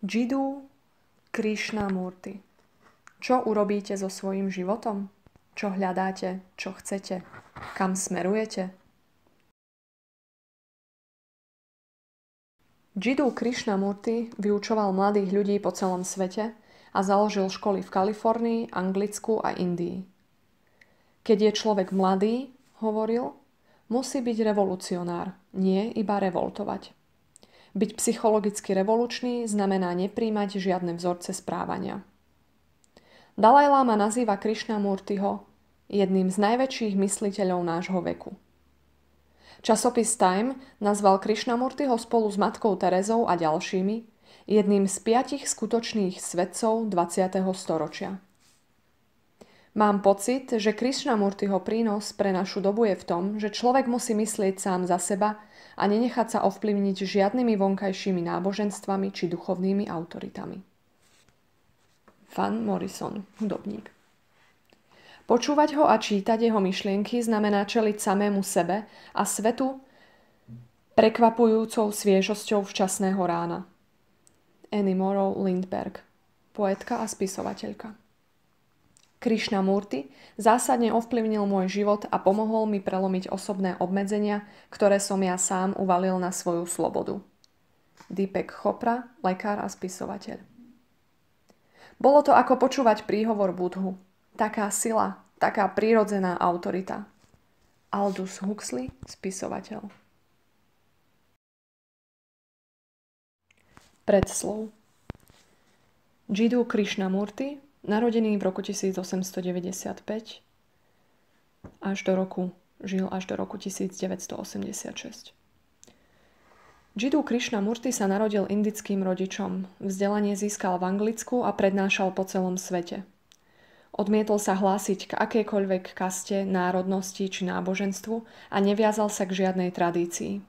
Jiddu Krishnamurti. Čo urobíte so svojím životom? Čo hľadáte? Čo chcete? Kam smerujete? Jiddu Krishnamurti vyučoval mladých ľudí po celom svete a založil školy v Kalifornii, Anglicku a Indii. Keď je človek mladý, hovoril, musí byť revolucionár, nie iba revoltovať. Byť psychologicky revolučný znamená nepríjmať žiadne vzorce správania. Dalaj Lama nazýva Krishnamurtiho jedným z najväčších mysliteľov nášho veku. Časopis Time nazval Krishnamurtiho spolu s matkou Terezou a ďalšími jedným z 5 skutočných svetcov 20. storočia. Mám pocit, že Krishnamurtiho prínos pre našu dobu je v tom, že človek musí myslieť sám za seba a nenechať sa ovplyvniť žiadnymi vonkajšími náboženstvami či duchovnými autoritami. Van Morrison, hudobník. Počúvať ho a čítať jeho myšlienky znamená čeliť samému sebe a svetu prekvapujúcou sviežosťou včasného rána. Annie Morrow Lindbergh, poetka a spisovateľka. Krishnamurti zásadne ovplyvnil môj život a pomohol mi prelomiť osobné obmedzenia, ktoré som ja sám uvalil na svoju slobodu. Deepak Chopra, lekár a spisovateľ. Bolo to ako počúvať príhovor Budhu. Taká sila, taká prirodzená autorita. Aldous Huxley, spisovateľ. Predslov. Jiddu Krishnamurti, narodený v roku 1895, žil až do roku 1986. Jiddu Krishnamurti sa narodil indickým rodičom, vzdelanie získal v Anglicku a prednášal po celom svete. Odmietol sa hlásiť k akejkoľvek kaste, národnosti či náboženstvu a neviazal sa k žiadnej tradícii.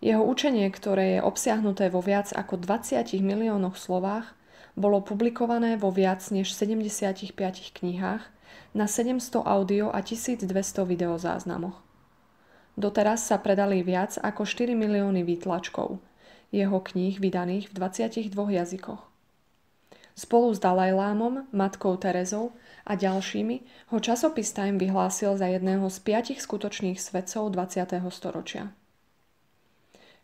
Jeho učenie, ktoré je obsiahnuté vo viac ako 20 miliónoch slovách, bolo publikované vo viac než 75 knihách, na 700 audio a 1200 videozáznamoch. Doteraz sa predali viac ako 4 milióny výtlačkov, jeho kníh vydaných v 22 jazykoch. Spolu s Dalajlámom, matkou Terezou a ďalšími ho časopis Time vyhlásil za jedného z 5 skutočných svetcov 20. storočia.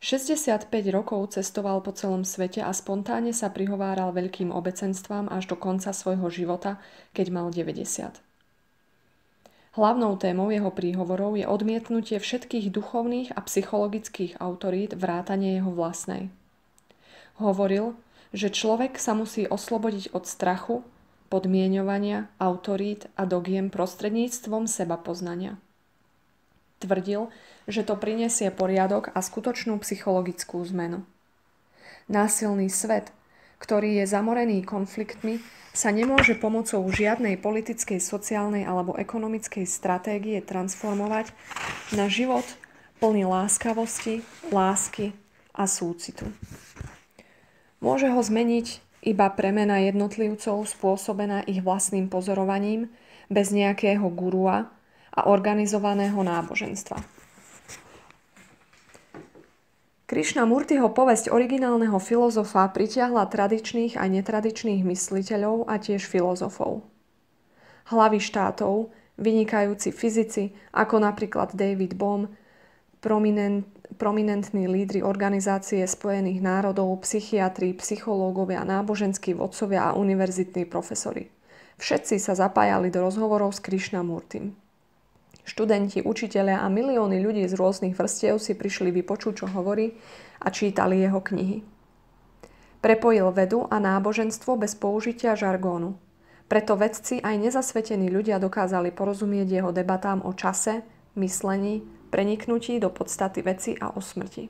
65 rokov cestoval po celom svete a spontánne sa prihováral veľkým obecenstvám až do konca svojho života, keď mal 90. Hlavnou témou jeho príhovorov je odmietnutie všetkých duchovných a psychologických autorít vrátane jeho vlastnej. Hovoril, že človek sa musí oslobodiť od strachu, podmieňovania, autorít a dogiem prostredníctvom sebapoznania. Tvrdil, že to prinesie poriadok a skutočnú psychologickú zmenu. Násilný svet, ktorý je zamorený konfliktmi, sa nemôže pomocou žiadnej politickej, sociálnej alebo ekonomickej stratégie transformovať na život plný láskavosti, lásky a súcitu. Môže ho zmeniť iba premena jednotlivcov spôsobená ich vlastným pozorovaním bez nejakého gurua a organizovaného náboženstva. Krishnamurtiho povesť originálneho filozofa pritiahla tradičných a netradičných mysliteľov a tiež filozofov. Hlavy štátov, vynikajúci fyzici, ako napríklad David Bohm, prominentní lídri Organizácie spojených národov, psychiatri, psychológovia, náboženskí vodcovia a univerzitní profesori. Všetci sa zapájali do rozhovorov s Krishnamurtim. Študenti, učitelia a milióny ľudí z rôznych vrstiev si prišli vypočuť, čo hovorí a čítali jeho knihy. Prepojil vedu a náboženstvo bez použitia žargónu. Preto vedci aj nezasvetení ľudia dokázali porozumieť jeho debatám o čase, myslení, preniknutí do podstaty veci a o smrti.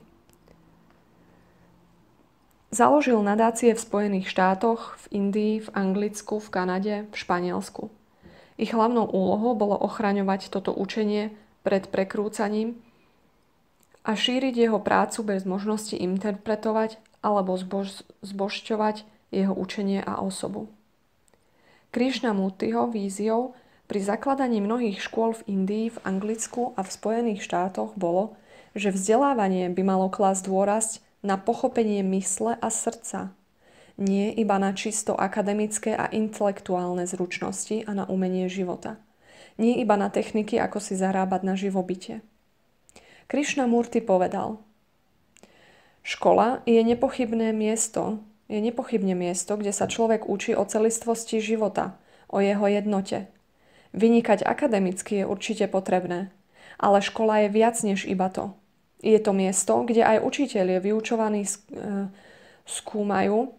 Založil nadácie v Spojených štátoch, v Indii, v Anglicku, v Kanade, v Španielsku. Ich hlavnou úlohou bolo ochraňovať toto učenie pred prekrúcaním a šíriť jeho prácu bez možnosti interpretovať alebo zbožťovať jeho učenie a osobu. Krishnamurtiho víziou pri zakladaní mnohých škôl v Indii, v Anglicku a v Spojených štátoch bolo, že vzdelávanie by malo klásť dôraz na pochopenie mysle a srdca, Nie iba na čisto akademické a intelektuálne zručnosti a na umenie života. Nie iba na techniky, ako si zarábať na živobytie. Krishnamurti povedal: škola je nepochybne miesto, kde sa človek učí o celistvosti života, o jeho jednote. Vynikať akademicky je určite potrebné, ale škola je viac než iba to. Je to miesto, kde aj učitelia vyučovaní skúmajú,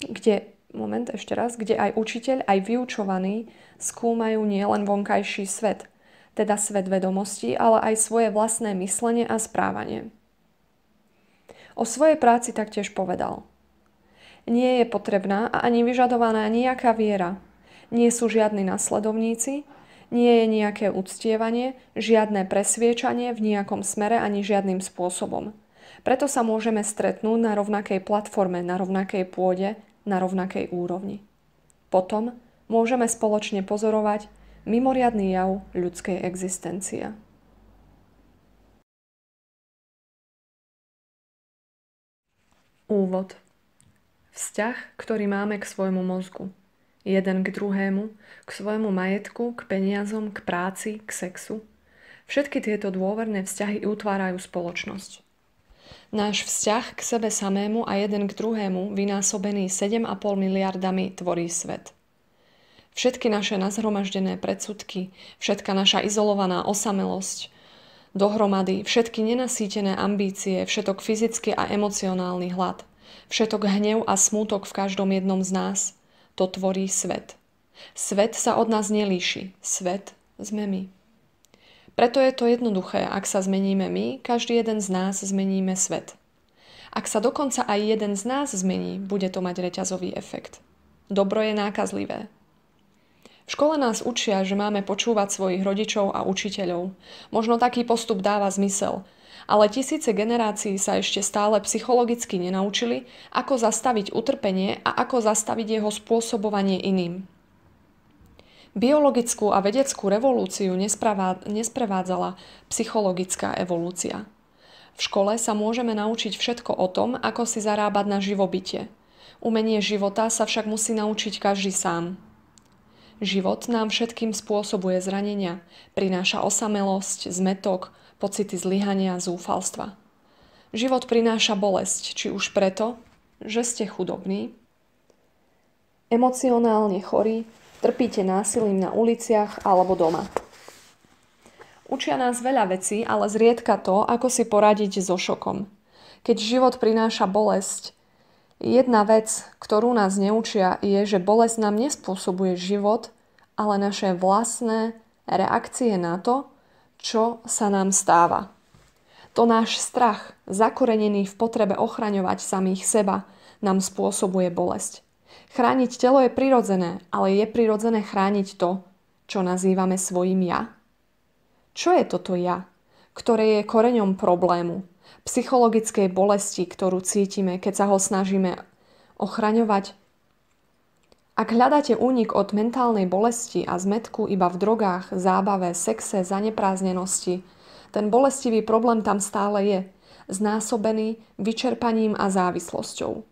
kde aj učiteľ, aj vyučovaní skúmajú nielen vonkajší svet, teda svet vedomostí, ale aj svoje vlastné myslenie a správanie. O svojej práci taktiež povedal: nie je potrebná a ani vyžadovaná nejaká viera. Nie sú žiadni nasledovníci, nie je nejaké uctievanie, žiadne presviečanie v nejakom smere ani žiadnym spôsobom. Preto sa môžeme stretnúť na rovnakej platforme, na rovnakej pôde, na rovnakej úrovni. Potom môžeme spoločne pozorovať mimoriadny jav ľudskej existencie. Úvod. Vzťah, ktorý máme k svojmu mozgu. Jeden k druhému, k svojmu majetku, k peniazom, k práci, k sexu. Všetky tieto dôverné vzťahy utvárajú spoločnosť. Náš vzťah k sebe samému a jeden k druhému, vynásobený 7,5 miliardami, tvorí svet. Všetky naše nazhromaždené predsudky, všetka naša izolovaná osamelosť, dohromady, všetky nenasýtené ambície, všetok fyzický a emocionálny hlad, všetok hnev a smútok v každom jednom z nás, to tvorí svet. Svet sa od nás nelíši. Svet sme my. Preto je to jednoduché, ak sa zmeníme my, každý jeden z nás zmeníme svet. Ak sa dokonca aj jeden z nás zmení, bude to mať reťazový efekt. Dobro je nákazlivé. V škole nás učia, že máme počúvať svojich rodičov a učiteľov. Možno taký postup dáva zmysel, ale tisíce generácií sa ešte stále psychologicky nenaučili, ako zastaviť utrpenie a ako zastaviť jeho spôsobovanie iným. Biologickú a vedeckú revolúciu nesprevádzala psychologická evolúcia. V škole sa môžeme naučiť všetko o tom, ako si zarábať na živobytie. Umenie života sa však musí naučiť každý sám. Život nám všetkým spôsobuje zranenia, prináša osamelosť, zmätok, pocity zlyhania a zúfalstva. Život prináša bolesť, či už preto, že ste chudobní, emocionálne chorí, trpíte násilím na uliciach alebo doma. Učia nás veľa vecí, ale zriedka to, ako si poradiť so šokom. Keď život prináša bolesť, jedna vec, ktorú nás neučia, je, že bolesť nám nespôsobuje život, ale naše vlastné reakcie na to, čo sa nám stáva. To náš strach, zakorenený v potrebe ochraňovať samých seba, nám spôsobuje bolesť. Chrániť telo je prirodzené, ale je prirodzené chrániť to, čo nazývame svojím ja? Čo je toto ja, ktoré je koreňom problému, psychologickej bolesti, ktorú cítime, keď sa ho snažíme ochraňovať? Ak hľadáte únik od mentálnej bolesti a zmätku iba v drogách, zábave, sexe, zanepráznenosti, ten bolestivý problém tam stále je, znásobený vyčerpaním a závislosťou.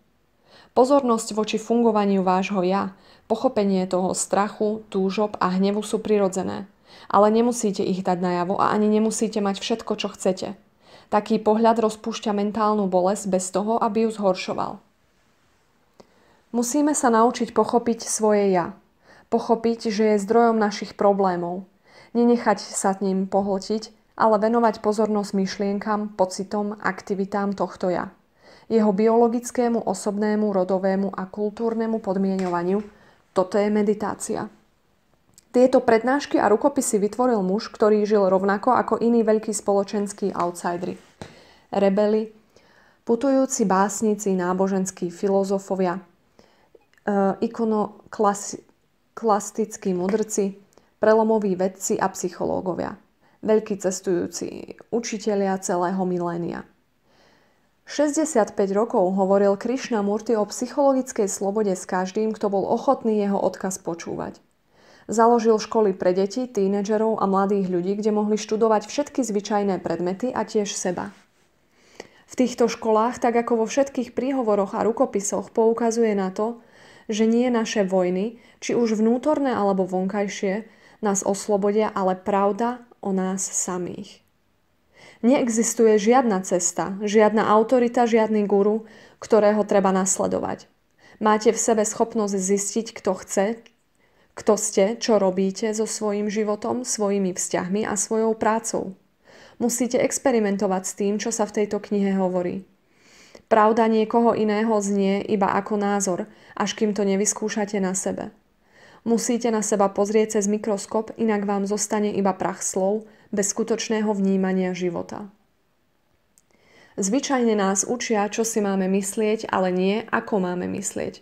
Pozornosť voči fungovaniu vášho ja, pochopenie toho strachu, túžob a hnevu sú prirodzené, ale nemusíte ich dať najavo a ani nemusíte mať všetko, čo chcete. Taký pohľad rozpúšťa mentálnu bolesť bez toho, aby ju zhoršoval. Musíme sa naučiť pochopiť svoje ja. Pochopiť, že je zdrojom našich problémov. Nenechať sa ním pohltiť, ale venovať pozornosť myšlienkam, pocitom, aktivitám tohto ja. Jeho biologickému, osobnému, rodovému a kultúrnemu podmieňovaniu. Toto je meditácia. Tieto prednášky a rukopisy vytvoril muž, ktorý žil rovnako ako iní veľkí spoločenskí outsideri. Rebeli, putujúci básnici, náboženskí filozofovia, ikonoklastickí mudrci, prelomoví vedci a psychológovia, veľkí cestujúci učitelia celého milénia. 65 rokov hovoril Krishnamurti o psychologickej slobode s každým, kto bol ochotný jeho odkaz počúvať. Založil školy pre deti, tínedžerov a mladých ľudí, kde mohli študovať všetky zvyčajné predmety a tiež seba. V týchto školách, tak ako vo všetkých príhovoroch a rukopisoch, poukazuje na to, že nie naše vojny, či už vnútorné alebo vonkajšie, nás oslobodia, ale pravda o nás samých. Neexistuje žiadna cesta, žiadna autorita, žiadny guru, ktorého treba nasledovať. Máte v sebe schopnosť zistiť, kto ste, čo robíte so svojím životom, svojimi vzťahmi a svojou prácou. Musíte experimentovať s tým, čo sa v tejto knihe hovorí. Pravda niekoho iného znie iba ako názor, až kým to nevyskúšate na sebe. Musíte na seba pozrieť cez mikroskop, inak vám zostane iba prach slov, bez skutočného vnímania života. Zvyčajne nás učia, čo si máme myslieť, ale nie, ako máme myslieť.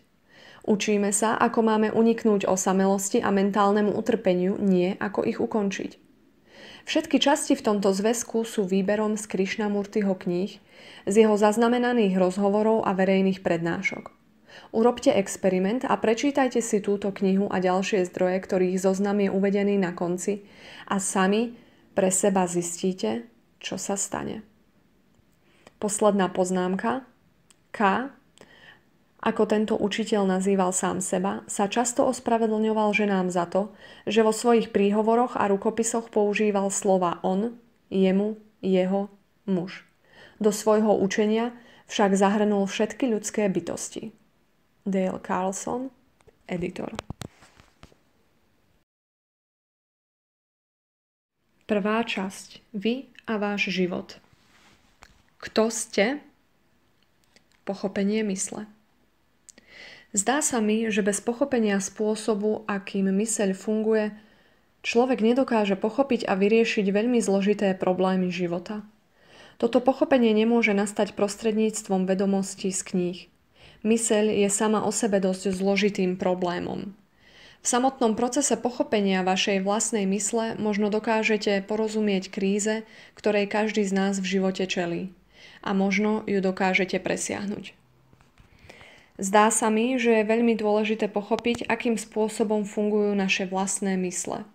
Učíme sa, ako máme uniknúť osamelosti a mentálnemu utrpeniu, nie ako ich ukončiť. Všetky časti v tomto zväzku sú výberom z Krishnamurtiho kníh, z jeho zaznamenaných rozhovorov a verejných prednášok. Urobte experiment a prečítajte si túto knihu a ďalšie zdroje, ktorých zoznam je uvedený na konci a sami pre seba zistíte, čo sa stane. Posledná poznámka. K, ako tento učiteľ nazýval sám seba, sa často ospravedlňoval ženám za to, že vo svojich príhovoroch a rukopisoch používal slova on, jemu, jeho, muž. Do svojho učenia však zahrnul všetky ľudské bytosti. Dale Carlson, editor. Prvá časť. Vy a váš život. Kto ste? Pochopenie mysle. Zdá sa mi, že bez pochopenia spôsobu, akým myseľ funguje, človek nedokáže pochopiť a vyriešiť veľmi zložité problémy života. Toto pochopenie nemôže nastať prostredníctvom vedomostí z kníh. Myseľ je sama o sebe dosť zložitým problémom. V samotnom procese pochopenia vašej vlastnej mysle možno dokážete porozumieť kríze, ktorej každý z nás v živote čelí. A možno ju dokážete presiahnuť. Zdá sa mi, že je veľmi dôležité pochopiť, akým spôsobom fungujú naše vlastné mysle.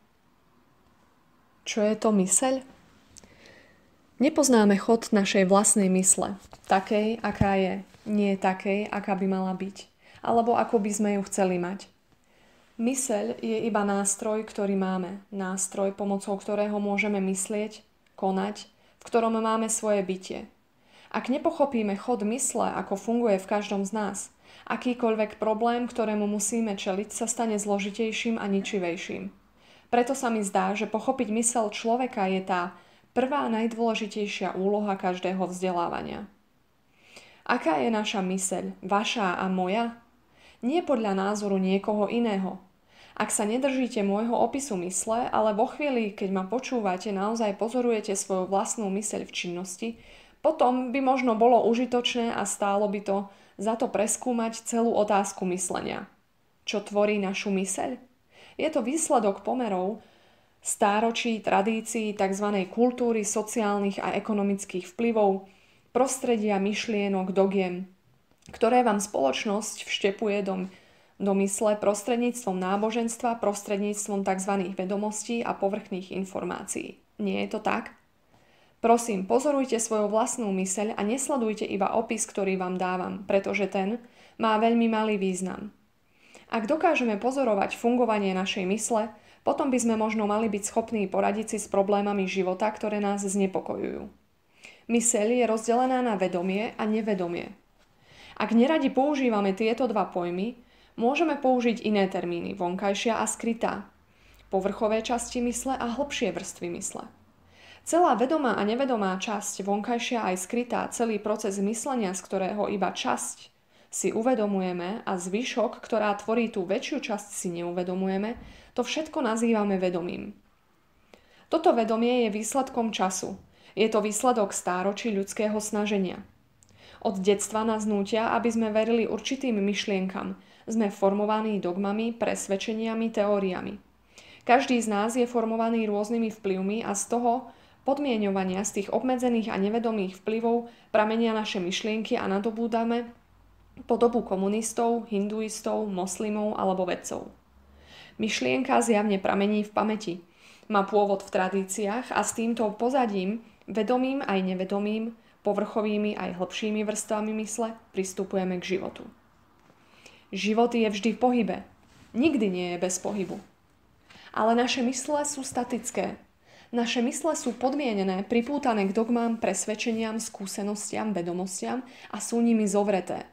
Čo je to myseľ? Nepoznáme chod našej vlastnej mysle, takej, aká je, nie takej, aká by mala byť, alebo ako by sme ju chceli mať. Myseľ je iba nástroj, ktorý máme, nástroj, pomocou ktorého môžeme myslieť, konať, v ktorom máme svoje bytie. Ak nepochopíme chod mysle, ako funguje v každom z nás, akýkoľvek problém, ktorému musíme čeliť, sa stane zložitejším a ničivejším. Preto sa mi zdá, že pochopiť myseľ človeka je tá prvá najdôležitejšia úloha každého vzdelávania. Aká je naša myseľ, vaša a moja? Nie podľa názoru niekoho iného. Ak sa nedržíte môjho opisu mysle, ale vo chvíli, keď ma počúvate, naozaj pozorujete svoju vlastnú myseľ v činnosti, potom by možno bolo užitočné a stálo by to za to preskúmať celú otázku myslenia. Čo tvorí našu myseľ? Je to výsledok pomerov, stáročí, tradícií, tzv. Kultúry, sociálnych a ekonomických vplyvov, prostredia, myšlienok, dogiem, ktoré vám spoločnosť vštepuje do mysle prostredníctvom náboženstva, prostredníctvom tzv. Vedomostí a povrchných informácií. Nie je to tak? Prosím, pozorujte svoju vlastnú myseľ a nesledujte iba opis, ktorý vám dávam, pretože ten má veľmi malý význam. Ak dokážeme pozorovať fungovanie našej mysle, potom by sme možno mali byť schopní poradiť si s problémami života, ktoré nás znepokojujú. Myseľ je rozdelená na vedomie a nevedomie. Ak neradi používame tieto dva pojmy, môžeme použiť iné termíny, vonkajšia a skrytá, povrchové časti mysle a hlbšie vrstvy mysle. Celá vedomá a nevedomá časť, vonkajšia aj skrytá, celý proces myslenia, z ktorého iba časť si uvedomujeme a zvyšok, ktorá tvorí tú väčšiu časť, si neuvedomujeme, to všetko nazývame vedomím. Toto vedomie je výsledkom času. Je to výsledok stáročí ľudského snaženia. Od detstva nás nútia, aby sme verili určitým myšlienkam. Sme formovaní dogmami, presvedčeniami, teóriami. Každý z nás je formovaný rôznymi vplyvmi a z toho podmieňovania, z tých obmedzených a nevedomých vplyvov pramenia naše myšlienky a nadobúdame podobu komunistov, hinduistov, moslimov alebo vedcov. Myšlienka zjavne pramení v pamäti. Má pôvod v tradíciách a s týmto pozadím, vedomým aj nevedomým, povrchovými aj hlbšími vrstvami mysle pristupujeme k životu. Život je vždy v pohybe. Nikdy nie je bez pohybu. Ale naše mysle sú statické. Naše mysle sú podmienené, pripútané k dogmám, presvedčeniam, skúsenostiam, vedomostiam a sú nimi zovreté.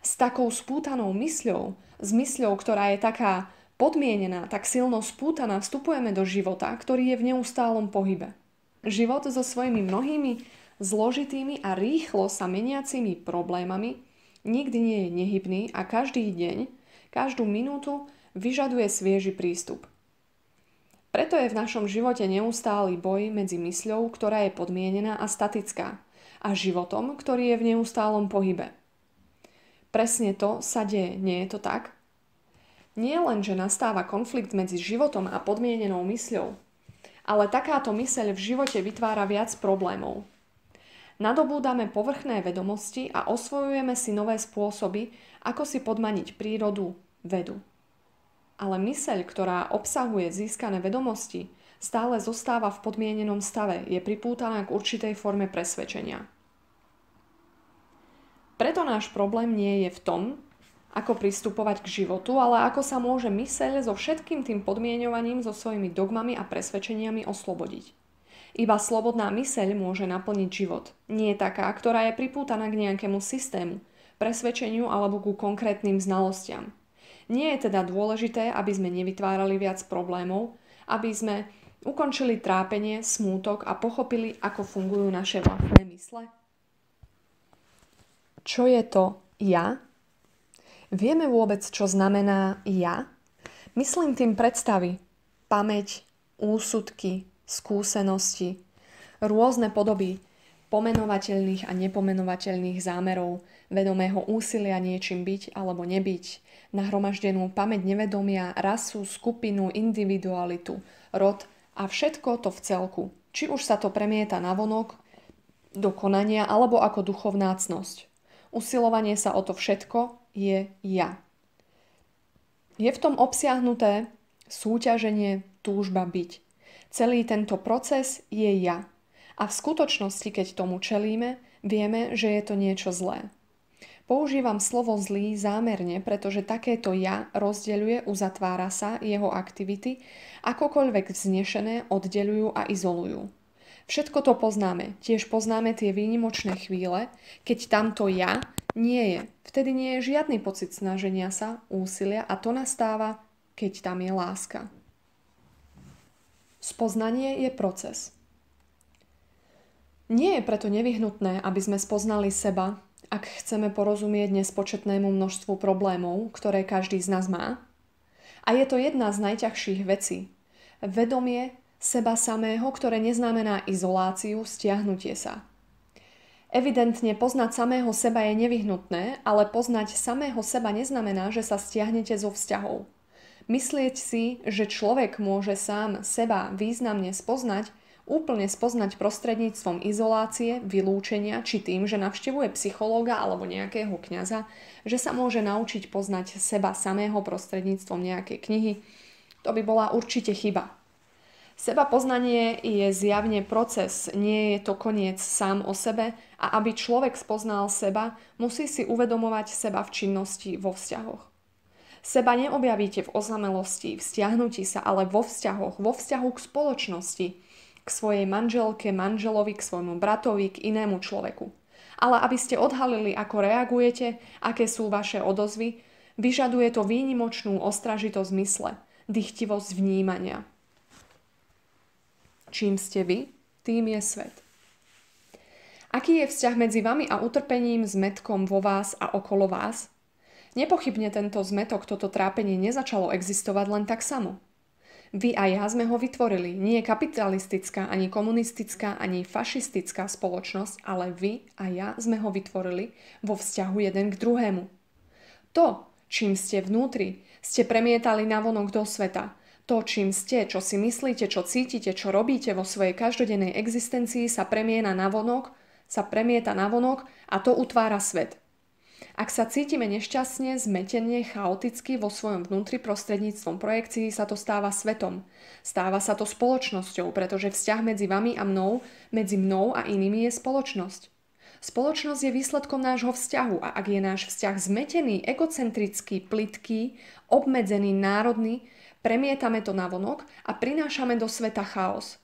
S takou spútanou mysľou, s mysľou, ktorá je taká podmienená, tak silno spútaná, vstupujeme do života, ktorý je v neustálom pohybe. Život so svojimi mnohými zložitými a rýchlo sa meniacimi problémami nikdy nie je nehybný a každý deň, každú minútu vyžaduje svieži prístup. Preto je v našom živote neustály boj medzi mysľou, ktorá je podmienená a statická, a životom, ktorý je v neustálom pohybe. Presne to sa deje, nie je to tak? Nie len, že nastáva konflikt medzi životom a podmienenou mysľou, ale takáto myseľ v živote vytvára viac problémov. Nadobúdame povrchné vedomosti a osvojujeme si nové spôsoby, ako si podmaniť prírodu, vedu. Ale myseľ, ktorá obsahuje získané vedomosti, stále zostáva v podmienenom stave, je pripútaná k určitej forme presvedčenia. Preto náš problém nie je v tom, ako pristupovať k životu, ale ako sa môže myseľ so všetkým tým podmienovaním, so svojimi dogmami a presvedčeniami oslobodiť. Iba slobodná myseľ môže naplniť život. Nie taká, ktorá je pripútaná k nejakému systému, presvedčeniu alebo ku konkrétnym znalostiam. Nie je teda dôležité, aby sme nevytvárali viac problémov, aby sme ukončili trápenie, smútok a pochopili, ako fungujú naše vlastné mysle. Čo je to ja? Vieme vôbec, čo znamená ja? Myslím tým predstavy, pamäť, úsudky, skúsenosti, rôzne podoby pomenovateľných a nepomenovateľných zámerov, vedomého úsilia niečím byť alebo nebyť, nahromaždenú pamäť nevedomia, rasu, skupinu, individualitu, rod a všetko to v celku. Či už sa to premieta navonok, do konania alebo ako duchovná cnosť. Usilovanie sa o to všetko je ja. Je v tom obsiahnuté súťaženie, túžba byť. Celý tento proces je ja. A v skutočnosti, keď tomu čelíme, vieme, že je to niečo zlé. Používam slovo zlý zámerne, pretože takéto ja rozdeľuje, uzatvára sa, jeho aktivity, akokoľvek vznešené oddeľujú a izolujú. Všetko to poznáme. Tiež poznáme tie výnimočné chvíle, keď tamto ja nie je. Vtedy nie je žiadny pocit snaženia sa, úsilia a to nastáva, keď tam je láska. Spoznanie je proces. Nie je preto nevyhnutné, aby sme spoznali seba, ak chceme porozumieť nespočetnému množstvu problémov, ktoré každý z nás má. A je to jedna z najťažších vecí. Vedomie seba samého, ktoré neznamená izoláciu, stiahnutie sa. Evidentne poznať samého seba je nevyhnutné, ale poznať samého seba neznamená, že sa stiahnete zo vzťahov. Myslieť si, že človek môže sám seba významne spoznať, úplne spoznať prostredníctvom izolácie, vylúčenia či tým, že navštevuje psychológa alebo nejakého kňaza, že sa môže naučiť poznať seba samého prostredníctvom nejakej knihy, to by bola určite chyba. Seba poznanie je zjavne proces, nie je to koniec sám o sebe a aby človek spoznal seba, musí si uvedomovať seba v činnosti vo vzťahoch. Seba neobjavíte v osamelosti, v stiahnutí sa, ale vo vzťahoch, vo vzťahu k spoločnosti, k svojej manželke, manželovi, k svojmu bratovi, k inému človeku. Ale aby ste odhalili, ako reagujete, aké sú vaše odozvy, vyžaduje to výnimočnú ostražitosť mysle, dychtivosť vnímania. Čím ste vy, tým je svet. Aký je vzťah medzi vami a utrpením, zmätkom vo vás a okolo vás? Nepochybne tento zmätok, toto trápenie nezačalo existovať len tak samo. Vy a ja sme ho vytvorili. Nie kapitalistická, ani komunistická, ani fašistická spoločnosť, ale vy a ja sme ho vytvorili vo vzťahu jeden k druhému. To, čím ste vnútri, ste premietali navonok do sveta. To, čím ste, čo si myslíte, čo cítite, čo robíte vo svojej každodennej existencii, sa premieta navonok a to utvára svet. Ak sa cítime nešťastne, zmetene, chaoticky vo svojom vnútri prostredníctvom projekcií, sa to stáva svetom. Stáva sa to spoločnosťou, pretože vzťah medzi vami a mnou, medzi mnou a inými je spoločnosť. Spoločnosť je výsledkom nášho vzťahu a ak je náš vzťah zmetený, egocentrický, plytký, obmedzený, národný, premietame to navonok a prinášame do sveta chaos.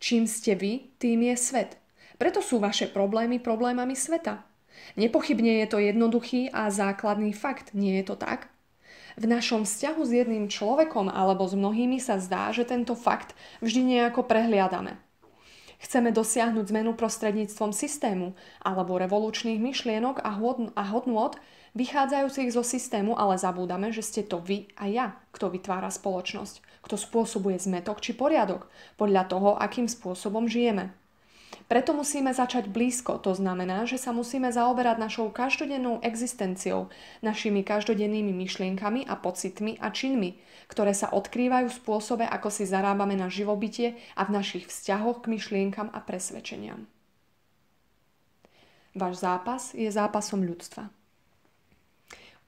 Čím ste vy, tým je svet. Preto sú vaše problémy problémami sveta. Nepochybne je to jednoduchý a základný fakt, nie je to tak? V našom vzťahu s jedným človekom alebo s mnohými sa zdá, že tento fakt vždy nejako prehliadame. Chceme dosiahnuť zmenu prostredníctvom systému alebo revolučných myšlienok a hodnôt vychádzajúcich zo systému, ale zabúdame, že ste to vy a ja, kto vytvára spoločnosť, kto spôsobuje zmätok či poriadok podľa toho, akým spôsobom žijeme. Preto musíme začať blízko, to znamená, že sa musíme zaoberať našou každodennou existenciou, našimi každodennými myšlienkami a pocitmi a činmi, ktoré sa odkrývajú v spôsobe, ako si zarábame na živobytie a v našich vzťahoch k myšlienkam a presvedčeniam. Váš zápas je zápasom ľudstva.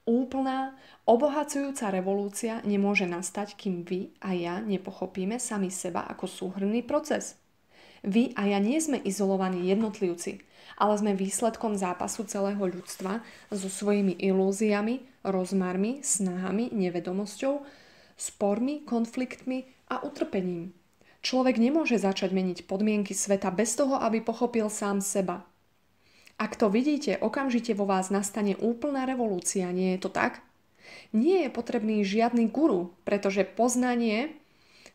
Úplná, obohacujúca revolúcia nemôže nastať, kým vy a ja nepochopíme sami seba ako súhrnný proces. Vy a ja nie sme izolovaní jednotlivci, ale sme výsledkom zápasu celého ľudstva so svojimi ilúziami, rozmarmi, snahami, nevedomosťou, spormi, konfliktmi a utrpením. Človek nemôže začať meniť podmienky sveta bez toho, aby pochopil sám seba. Ak to vidíte, okamžite vo vás nastane úplná revolúcia, nie je to tak? Nie je potrebný žiadny guru, pretože poznanie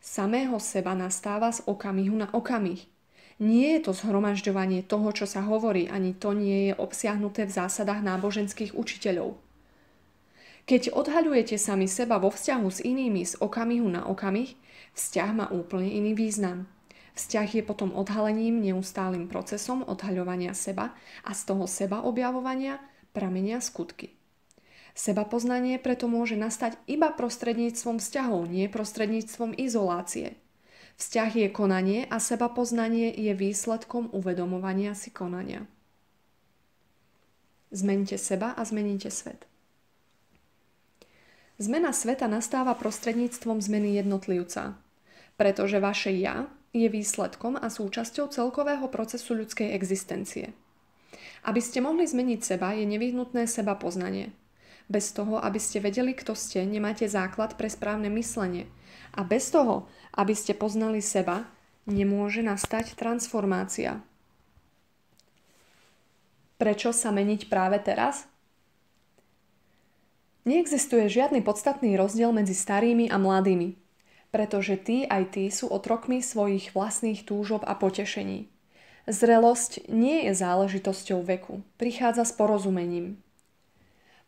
samého seba nastáva z okamihu na okamih. Nie je to zhromažďovanie toho, čo sa hovorí, ani to nie je obsiahnuté v zásadách náboženských učiteľov. Keď odhaľujete sami seba vo vzťahu s inými z okamihu na okamih, vzťah má úplne iný význam. Vzťah je potom odhalením, neustálym procesom odhaľovania seba a z toho seba objavovania pramenia skutky. Sebapoznanie preto môže nastať iba prostredníctvom vzťahov, nie prostredníctvom izolácie. Vzťah je konanie a sebapoznanie je výsledkom uvedomovania si konania. Zmeňte seba a zmeníte svet. Zmena sveta nastáva prostredníctvom zmeny jednotlivca, pretože vaše ja je výsledkom a súčasťou celkového procesu ľudskej existencie. Aby ste mohli zmeniť seba, je nevyhnutné sebapoznanie. Bez toho, aby ste vedeli, kto ste, nemáte základ pre správne myslenie. A bez toho, aby ste poznali seba, nemôže nastať transformácia. Prečo sa meniť práve teraz? Neexistuje žiadny podstatný rozdiel medzi starými a mladými, pretože tí aj tí sú otrokmi svojich vlastných túžob a potešení. Zrelosť nie je záležitosťou veku, prichádza s porozumením.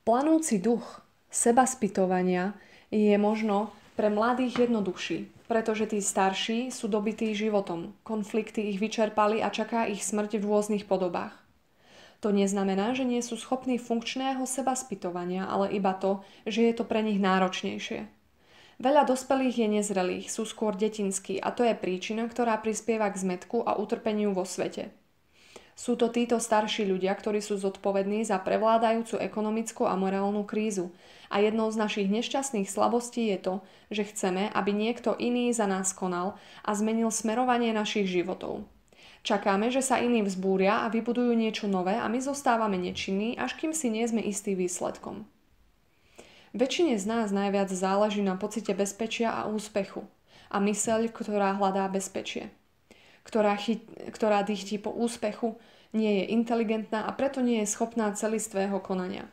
Planúci duch sebaspytovania je možno pre mladých jednoduchší, pretože tí starší sú dobití životom, konflikty ich vyčerpali a čaká ich smrť v rôznych podobách. To neznamená, že nie sú schopní funkčného sebaspytovania, ale iba to, že je to pre nich náročnejšie. Veľa dospelých je nezrelých, sú skôr detinskí a to je príčina, ktorá prispieva k zmätku a utrpeniu vo svete. Sú to títo starší ľudia, ktorí sú zodpovední za prevládajúcu ekonomickú a morálnu krízu. A jednou z našich nešťastných slabostí je to, že chceme, aby niekto iný za nás konal a zmenil smerovanie našich životov. Čakáme, že sa iní vzbúria a vybudujú niečo nové a my zostávame nečinní, až kým si nie sme istí výsledkom. Väčšine z nás najviac záleží na pocite bezpečia a úspechu a myseľ, ktorá hľadá bezpečie. Ktorá dychtí po úspechu, nie je inteligentná a preto nie je schopná celistvého konania.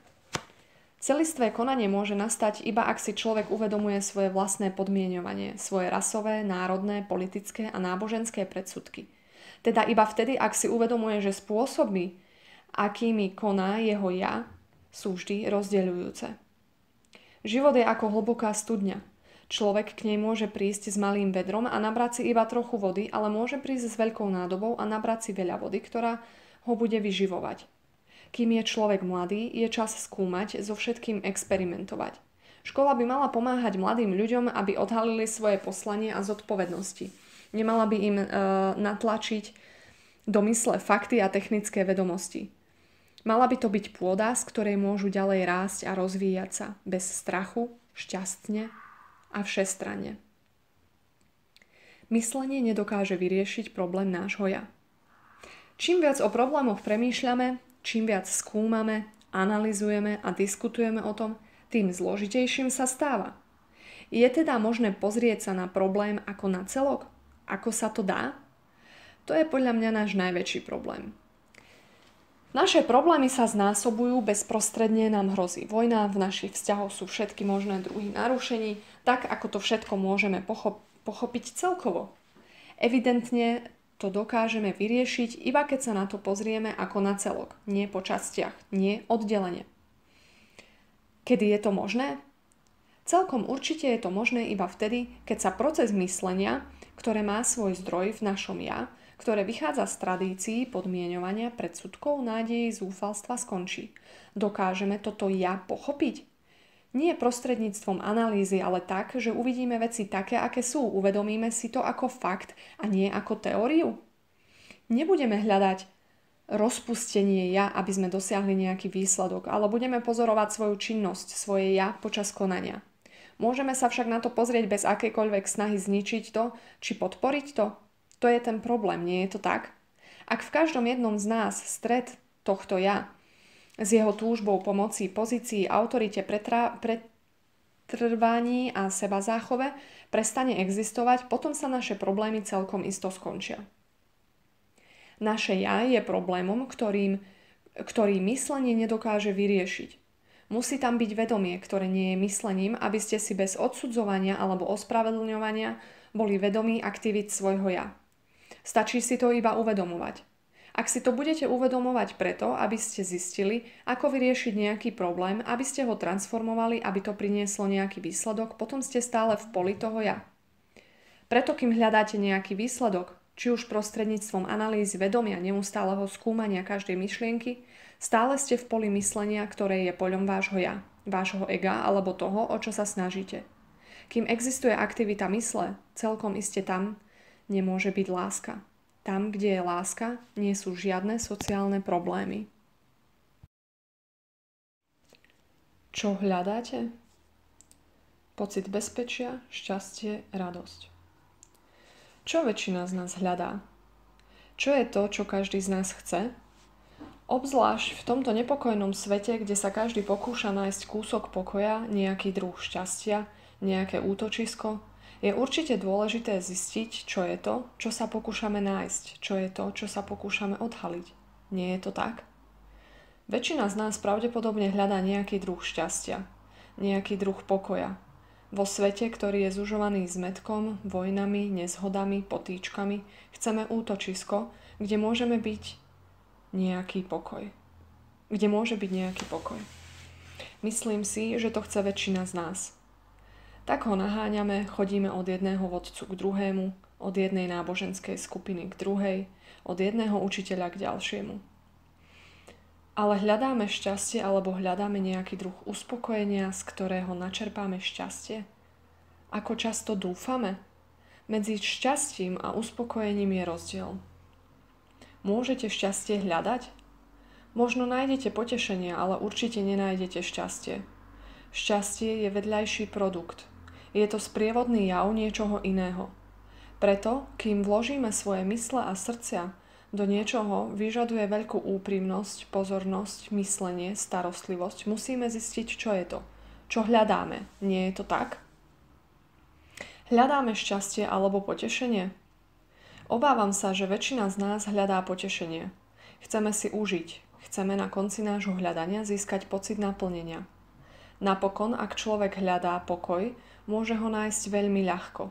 Celistvé konanie môže nastať iba ak si človek uvedomuje svoje vlastné podmieňovanie, svoje rasové, národné, politické a náboženské predsudky. Teda iba vtedy, ak si uvedomuje, že spôsoby, akými koná jeho ja, sú vždy rozdeľujúce. Život je ako hlboká studňa. Človek k nej môže prísť s malým vedrom a nabrať si iba trochu vody, ale môže prísť s veľkou nádobou a nabrať si veľa vody, ktorá ho bude vyživovať. Kým je človek mladý, je čas skúmať, so všetkým experimentovať. Škola by mala pomáhať mladým ľuďom, aby odhalili svoje poslanie a zodpovednosti. Nemala by im natlačiť do mysle fakty a technické vedomosti. Mala by to byť pôda, z ktorej môžu ďalej rásť a rozvíjať sa, bez strachu, šťastne a všestranne. Myslenie nedokáže vyriešiť problém nášho ja. Čím viac o problémoch premýšľame, čím viac skúmame, analyzujeme a diskutujeme o tom, tým zložitejším sa stáva. Je teda možné pozrieť sa na problém ako na celok? Ako sa to dá? To je podľa mňa náš najväčší problém. Naše problémy sa znásobujú, bezprostredne nám hrozí vojna, v našich vzťahoch sú všetky možné druhy narušení, tak ako to všetko môžeme pochopiť celkovo. Evidentne to dokážeme vyriešiť, iba keď sa na to pozrieme ako na celok, nie po častiach, nie oddelenie. Kedy je to možné? Celkom určite je to možné iba vtedy, keď sa proces myslenia, ktoré má svoj zdroj v našom ja, ktoré vychádza z tradícií, podmieňovania, predsudkov, nádejí, zúfalstva skončí. Dokážeme toto ja pochopiť? Nie prostredníctvom analýzy, ale tak, že uvidíme veci také, aké sú. Uvedomíme si to ako fakt a nie ako teóriu. Nebudeme hľadať rozpustenie ja, aby sme dosiahli nejaký výsledok, ale budeme pozorovať svoju činnosť, svoje ja počas konania. Môžeme sa však na to pozrieť bez akejkoľvek snahy zničiť to, či podporiť to. To je ten problém, nie je to tak? Ak v každom jednom z nás stred tohto ja s jeho túžbou pomoci, pozícii, autorite, pretrvaní a seba záchove prestane existovať, potom sa naše problémy celkom isto skončia. Naše ja je problémom, ktorý myslenie nedokáže vyriešiť. Musí tam byť vedomie, ktoré nie je myslením, aby ste si bez odsudzovania alebo ospravedlňovania boli vedomí aktivít svojho ja. Stačí si to iba uvedomovať. Ak si to budete uvedomovať preto, aby ste zistili, ako vyriešiť nejaký problém, aby ste ho transformovali, aby to prinieslo nejaký výsledok, potom ste stále v poli toho ja. Preto, kým hľadáte nejaký výsledok, či už prostredníctvom analýzy vedomia, neustáleho skúmania každej myšlienky, stále ste v poli myslenia, ktoré je poľom vášho ja, vášho ega alebo toho, o čo sa snažíte. Kým existuje aktivita mysle, celkom iste tam nemôže byť láska. Tam, kde je láska, nie sú žiadne sociálne problémy. Čo hľadáte? Pocit bezpečia, šťastie, radosť. Čo väčšina z nás hľadá? Čo je to, čo každý z nás chce? Obzvlášť v tomto nepokojnom svete, kde sa každý pokúša nájsť kúsok pokoja, nejaký druh šťastia, nejaké útočisko, je určite dôležité zistiť, čo je to, čo sa pokúšame nájsť, čo je to, čo sa pokúšame odhaliť. Nie je to tak? Väčšina z nás pravdepodobne hľadá nejaký druh šťastia, nejaký druh pokoja. Vo svete, ktorý je zužovaný zmätkom, vojnami, nezhodami, potýčkami, chceme útočisko, kde môžeme byť nejaký pokoj. Kde môže byť nejaký pokoj. Myslím si, že to chce väčšina z nás. Tak ho naháňame, chodíme od jedného vodcu k druhému, od jednej náboženskej skupiny k druhej, od jedného učiteľa k ďalšiemu. Ale hľadáme šťastie alebo hľadáme nejaký druh uspokojenia, z ktorého načerpáme šťastie? Ako často dúfame? Medzi šťastím a uspokojením je rozdiel. Môžete šťastie hľadať? Možno nájdete potešenie, ale určite nenájdete šťastie. Šťastie je vedľajší produkt. Je to sprievodný jav niečoho iného. Preto, kým vložíme svoje mysle a srdcia do niečoho, vyžaduje veľkú úprimnosť, pozornosť, myslenie, starostlivosť. Musíme zistiť, čo je to. Čo hľadáme. Nie je to tak? Hľadáme šťastie alebo potešenie? Obávam sa, že väčšina z nás hľadá potešenie. Chceme si užiť. Chceme na konci nášho hľadania získať pocit naplnenia. Napokon, ak človek hľadá pokoj, môže ho nájsť veľmi ľahko.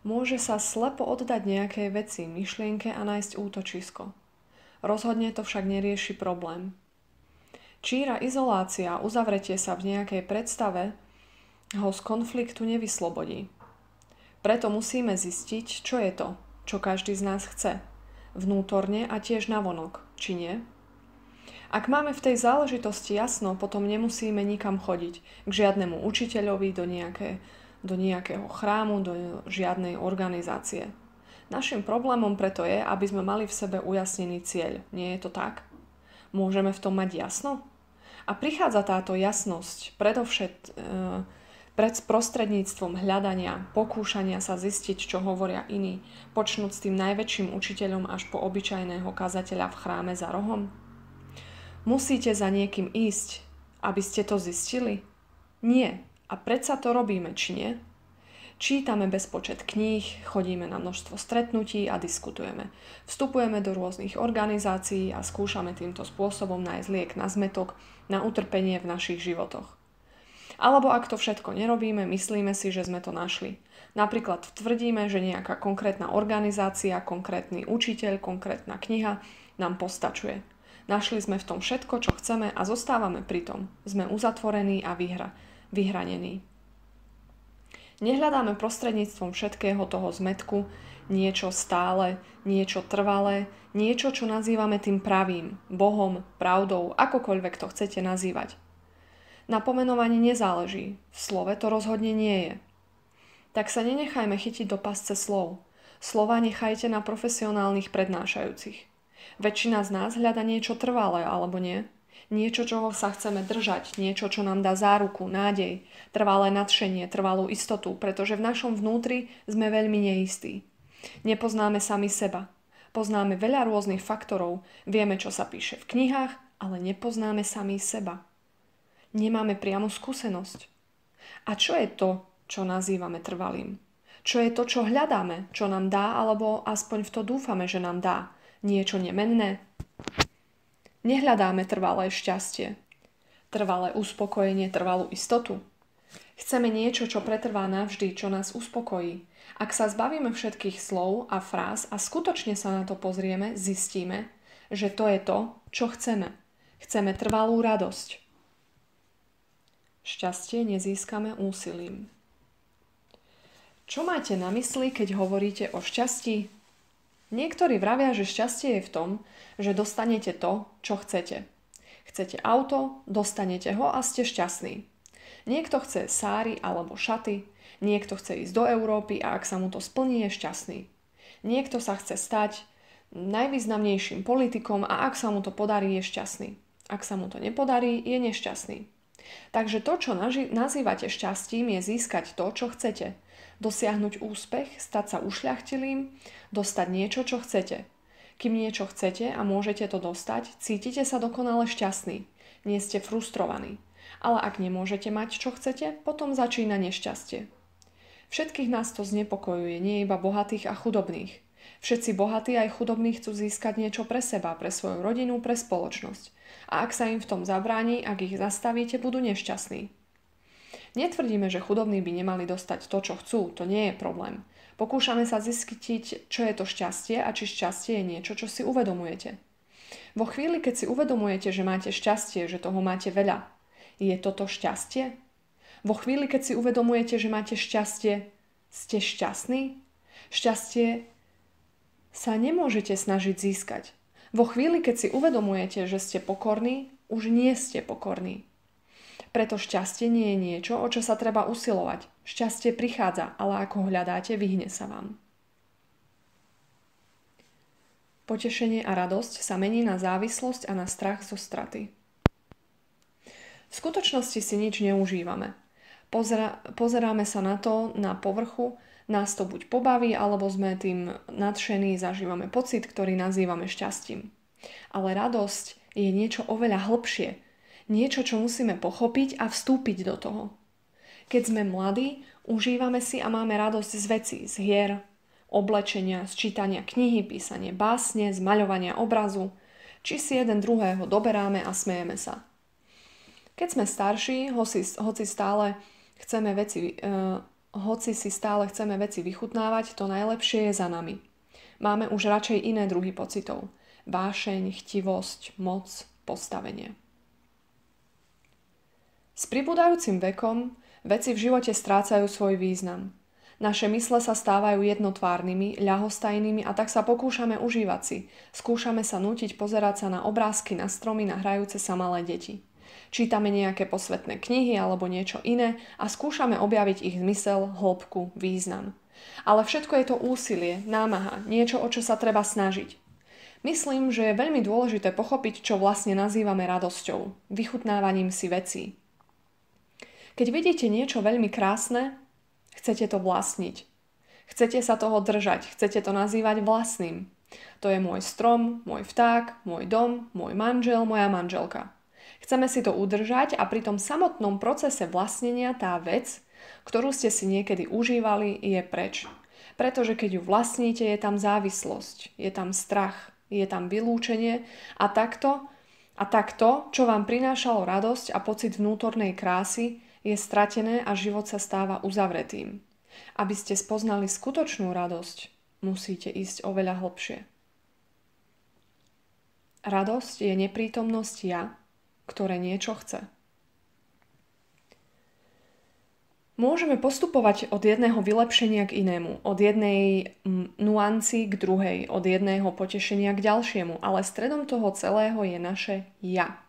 Môže sa slepo oddať nejakej veci, myšlienke a nájsť útočisko. Rozhodne to však nerieši problém. Číra izolácia, uzavretie sa v nejakej predstave ho z konfliktu nevyslobodí. Preto musíme zistiť, čo je to, čo každý z nás chce. Vnútorne a tiež navonok, či nie? Ak máme v tej záležitosti jasno, potom nemusíme nikam chodiť, k žiadnemu učiteľovi, do nejakého chrámu, do žiadnej organizácie. Našim problémom preto je, aby sme mali v sebe ujasnený cieľ. Nie je to tak? Môžeme v tom mať jasno? A prichádza táto jasnosť Prostredníctvom hľadania, pokúšania sa zistiť, čo hovoria iní, počnúť s tým najväčším učiteľom až po obyčajného kazateľa v chráme za rohom? Musíte za niekým ísť, aby ste to zistili? Nie. A predsa to robíme, či nie? Čítame bezpočet kníh, chodíme na množstvo stretnutí a diskutujeme. Vstupujeme do rôznych organizácií a skúšame týmto spôsobom nájsť liek na zmätok, na utrpenie v našich životoch. Alebo ak to všetko nerobíme, myslíme si, že sme to našli. Napríklad tvrdíme, že nejaká konkrétna organizácia, konkrétny učiteľ, konkrétna kniha nám postačuje. Našli sme v tom všetko, čo chceme a zostávame pri tom. Sme uzatvorení a vyhranení. Nehľadáme prostredníctvom všetkého toho zmätku niečo stále, niečo trvalé, niečo, čo nazývame tým pravým, Bohom, pravdou, akokoľvek to chcete nazývať. Na pomenovaní nezáleží, v slove to rozhodne nie je. Tak sa nenechajme chytiť do pasce slov. Slova nechajte na profesionálnych prednášajúcich. Väčšina z nás hľada niečo trvalé, alebo nie? Niečo, čoho sa chceme držať, niečo, čo nám dá záruku, nádej, trvalé nadšenie, trvalú istotu, pretože v našom vnútri sme veľmi neistí. Nepoznáme sami seba. Poznáme veľa rôznych faktorov, vieme, čo sa píše v knihách, ale nepoznáme sami seba. Nemáme priamu skúsenosť. A čo je to, čo nazývame trvalým? Čo je to, čo hľadáme, čo nám dá, alebo aspoň v to dúfame, že nám dá? Niečo nemenné? Nehľadáme trvalé šťastie, trvalé uspokojenie, trvalú istotu. Chceme niečo, čo pretrvá navždy, čo nás uspokojí. Ak sa zbavíme všetkých slov a fráz a skutočne sa na to pozrieme, zistíme, že to je to, čo chceme. Chceme trvalú radosť. Šťastie nezískame úsilím. Čo máte na mysli, keď hovoríte o šťastí? Niektorí vravia, že šťastie je v tom, že dostanete to, čo chcete. Chcete auto, dostanete ho a ste šťastní. Niekto chce sáry alebo šaty, niekto chce ísť do Európy a ak sa mu to splní, je šťastný. Niekto sa chce stať najvýznamnejším politikom a ak sa mu to podarí, je šťastný. Ak sa mu to nepodarí, je nešťastný. Takže to, čo nazývate šťastím, je získať to, čo chcete. Dosiahnuť úspech, stať sa ušľachtilým, dostať niečo, čo chcete. Kým niečo chcete a môžete to dostať, cítite sa dokonale šťastní. Nie ste frustrovaní. Ale ak nemôžete mať, čo chcete, potom začína nešťastie. Všetkých nás to znepokojuje, nie iba bohatých a chudobných. Všetci bohatí aj chudobní chcú získať niečo pre seba, pre svoju rodinu, pre spoločnosť. A ak sa im v tom zabráni, ak ich zastavíte, budú nešťastní. Netvrdíme, že chudobní by nemali dostať to, čo chcú, to nie je problém. Pokúšame sa zistiť, čo je to šťastie a či šťastie je niečo, čo si uvedomujete. Vo chvíli, keď si uvedomujete, že máte šťastie, že toho máte veľa, je toto šťastie? Vo chvíli, keď si uvedomujete, že máte šťastie, ste šťastní? Šťastie sa nemôžete snažiť získať. Vo chvíli, keď si uvedomujete, že ste pokorní, už nie ste pokorní. Preto šťastie nie je niečo, o čo sa treba usilovať. Šťastie prichádza, ale ako ho hľadáte, vyhne sa vám. Potešenie a radosť sa mení na závislosť a na strach zo straty. V skutočnosti si nič neužívame. Pozeráme sa na to na povrchu, nás to buď pobaví, alebo sme tým nadšení, zažívame pocit, ktorý nazývame šťastím. Ale radosť je niečo oveľa hlbšie. Niečo, čo musíme pochopiť a vstúpiť do toho. Keď sme mladí, užívame si a máme radosť z vecí, z hier, oblečenia, z čítania knihy, písanie básne, z maľovania obrazu, či si jeden druhého doberáme a smejeme sa. Keď sme starší, hoci si stále chceme veci vychutnávať, to najlepšie je za nami. Máme už radšej iné druhy pocitov. Vášeň, chtivosť, moc, postavenie. S pribúdajúcim vekom veci v živote strácajú svoj význam. Naše mysle sa stávajú jednotvárnymi, ľahostajnými a tak sa pokúšame užívať si. Skúšame sa nútiť pozerať sa na obrázky, na stromy, na hrajúce sa malé deti. Čítame nejaké posvetné knihy alebo niečo iné a skúšame objaviť ich zmysel, hĺbku, význam. Ale všetko je to úsilie, námaha, niečo, o čo sa treba snažiť. Myslím, že je veľmi dôležité pochopiť, čo vlastne nazývame radosťou, vychutnávaním si vecí. Keď vidíte niečo veľmi krásne, chcete to vlastniť. Chcete sa toho držať, chcete to nazývať vlastným. To je môj strom, môj vták, môj dom, môj manžel, moja manželka. Chceme si to udržať a pri tom samotnom procese vlastnenia tá vec, ktorú ste si niekedy užívali, je preč. Pretože keď ju vlastníte, je tam závislosť, je tam strach, je tam vylúčenie a takto, čo vám prinášalo radosť a pocit vnútornej krásy, je stratené a život sa stáva uzavretým. Aby ste spoznali skutočnú radosť, musíte ísť oveľa hlbšie. Radosť je neprítomnosť ja, ktoré niečo chce. Môžeme postupovať od jedného vylepšenia k inému, od jednej nuancy k druhej, od jedného potešenia k ďalšiemu, ale stredom toho celého je naše ja.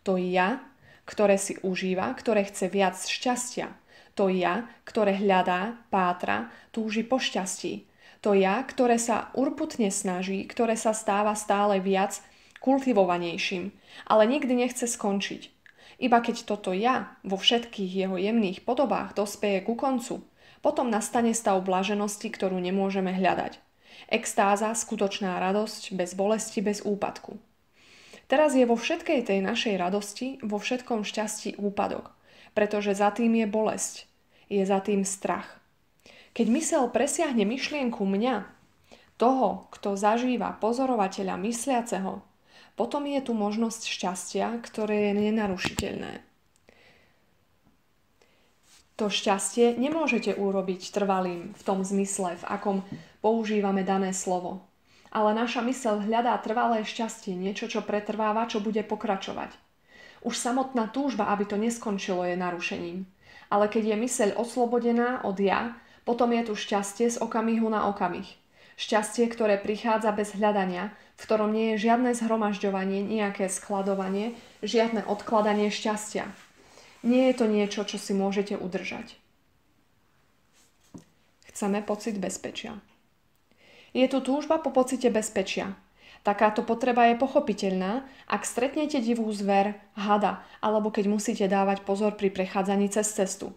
To ja, ktoré si užíva, ktoré chce viac šťastia. To ja, ktoré hľadá, pátra, túži po šťastí. To ja, ktoré sa urputne snaží, ktoré sa stáva stále viac kultivovanejším, ale nikdy nechce skončiť. Iba keď toto ja vo všetkých jeho jemných podobách dospeje ku koncu, potom nastane stav blaženosti, ktorú nemôžeme hľadať. Extáza, skutočná radosť, bez bolesti, bez úpadku. Teraz je vo všetkej tej našej radosti, vo všetkom šťastí úpadok, pretože za tým je bolesť, je za tým strach. Keď myseľ presiahne myšlienku mňa, toho, kto zažíva pozorovateľa mysliaceho, potom je tu možnosť šťastia, ktoré je nenarušiteľné. To šťastie nemôžete urobiť trvalým v tom zmysle, v akom používame dané slovo. Ale naša myseľ hľadá trvalé šťastie, niečo, čo pretrváva, čo bude pokračovať. Už samotná túžba, aby to neskončilo, je narušením. Ale keď je myseľ oslobodená od ja, potom je tu šťastie z okamihu na okamih. Šťastie, ktoré prichádza bez hľadania, v ktorom nie je žiadne zhromažďovanie, nejaké skladovanie, žiadne odkladanie šťastia. Nie je to niečo, čo si môžete udržať. Chceme pocit bezpečia. Je tu túžba po pocite bezpečia. Takáto potreba je pochopiteľná, ak stretnete divú zver, hada, alebo keď musíte dávať pozor pri prechádzaní cez cestu.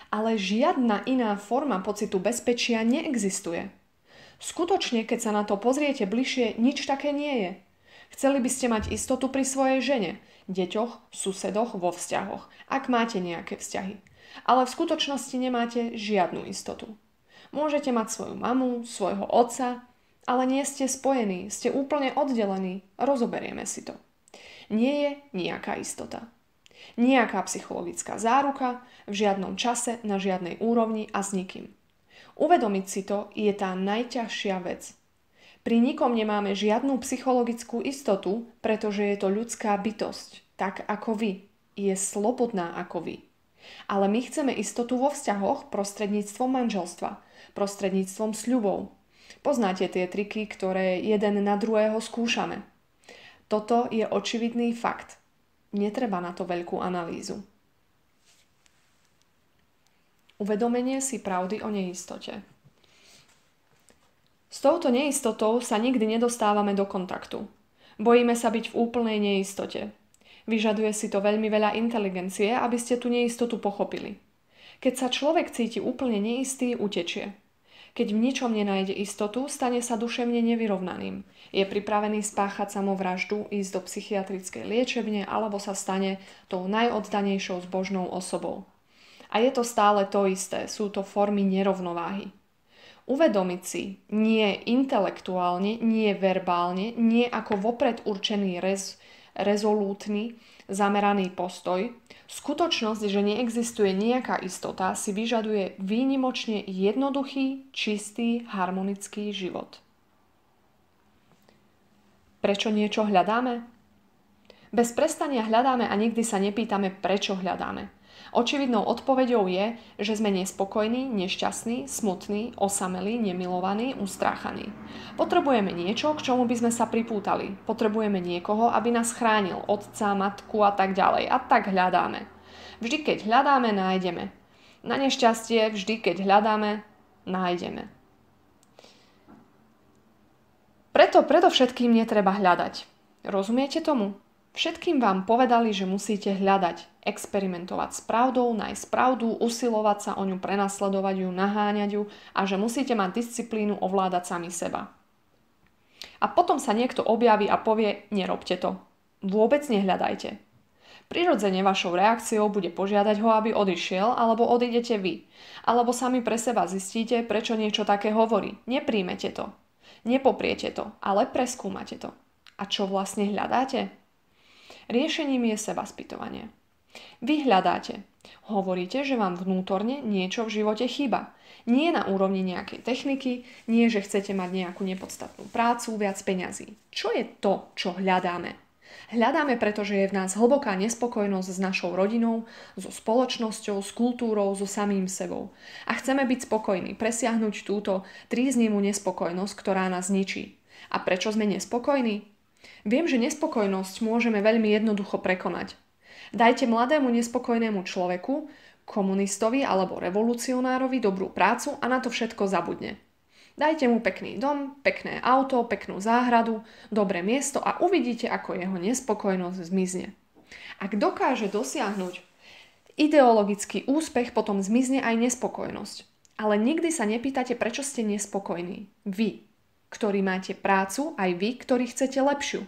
Ale žiadna iná forma pocitu bezpečia neexistuje. Skutočne, keď sa na to pozriete bližšie, nič také nie je. Chceli by ste mať istotu pri svojej žene, deťoch, susedoch, vo vzťahoch, ak máte nejaké vzťahy. Ale v skutočnosti nemáte žiadnu istotu. Môžete mať svoju mamu, svojho otca, ale nie ste spojení, ste úplne oddelení, rozoberieme si to. Nie je nejaká istota. Nejaká psychologická záruka, v žiadnom čase, na žiadnej úrovni a s nikým. Uvedomiť si to je tá najťažšia vec. Pri nikom nemáme žiadnu psychologickú istotu, pretože je to ľudská bytosť, tak ako vy. Je slobodná ako vy. Ale my chceme istotu vo vzťahoch prostredníctvom manželstva, prostredníctvom sľubov. Poznáte tie triky, ktoré jeden na druhého skúšame. Toto je očividný fakt. Netreba na to veľkú analýzu. Uvedomenie si pravdy o neistote. S touto neistotou sa nikdy nedostávame do kontaktu. Bojíme sa byť v úplnej neistote. Vyžaduje si to veľmi veľa inteligencie, aby ste tú neistotu pochopili. Keď sa človek cíti úplne neistý, utečie. Keď v ničom nenájde istotu, stane sa duševne nevyrovnaným. Je pripravený spáchať samovraždu, ísť do psychiatrickej liečebne alebo sa stane tou najoddanejšou zbožnou osobou. A je to stále to isté, sú to formy nerovnováhy. Uvedomiť si nie intelektuálne, nie verbálne, nie ako vopred určený rezolútny, zameraný postoj, skutočnosť, že neexistuje nejaká istota, si vyžaduje výnimočne jednoduchý, čistý, harmonický život. Prečo niečo hľadáme? Bez prestania hľadáme a nikdy sa nepýtame, prečo hľadáme. Očividnou odpoveďou je, že sme nespokojní, nešťastní, smutní, osamelí, nemilovaní, ustráchaní. Potrebujeme niečo, k čomu by sme sa pripútali. Potrebujeme niekoho, aby nás chránil, otca, matku a tak ďalej. A tak hľadáme. Vždy, keď hľadáme, nájdeme. Na nešťastie, vždy, keď hľadáme, nájdeme. Preto všetkým netreba hľadať. Rozumiete tomu? Všetkým vám povedali, že musíte hľadať, experimentovať s pravdou, nájsť pravdu, usilovať sa o ňu, prenasledovať ju, naháňať ju a že musíte mať disciplínu ovládať sami seba. A potom sa niekto objaví a povie, nerobte to. Vôbec nehľadajte. Prirodzene vašou reakciou bude požiadať ho, aby odišiel, alebo odídete vy. Alebo sami pre seba zistíte, prečo niečo také hovorí. Nepríjmete to. Nepopriete to, ale preskúmate to. A čo vlastne hľadáte? Riešením je sebaspytovanie. Vy hľadáte. Hovoríte, že vám vnútorne niečo v živote chýba. Nie na úrovni nejakej techniky, nie, že chcete mať nejakú nepodstatnú prácu, viac peňazí. Čo je to, čo hľadáme? Hľadáme, pretože je v nás hlboká nespokojnosť s našou rodinou, so spoločnosťou, s kultúrou, so samým sebou. A chceme byť spokojní, presiahnuť túto tríznivú nespokojnosť, ktorá nás ničí. A prečo sme nespokojní? Viem, že nespokojnosť môžeme veľmi jednoducho prekonať. Dajte mladému nespokojnému človeku, komunistovi alebo revolucionárovi dobrú prácu a na to všetko zabudne. Dajte mu pekný dom, pekné auto, peknú záhradu, dobré miesto a uvidíte, ako jeho nespokojnosť zmizne. Ak dokáže dosiahnuť ideologický úspech, potom zmizne aj nespokojnosť. Ale nikdy sa nepýtate, prečo ste nespokojní. Vy, ktorí máte prácu, aj vy, ktorí chcete lepšiu.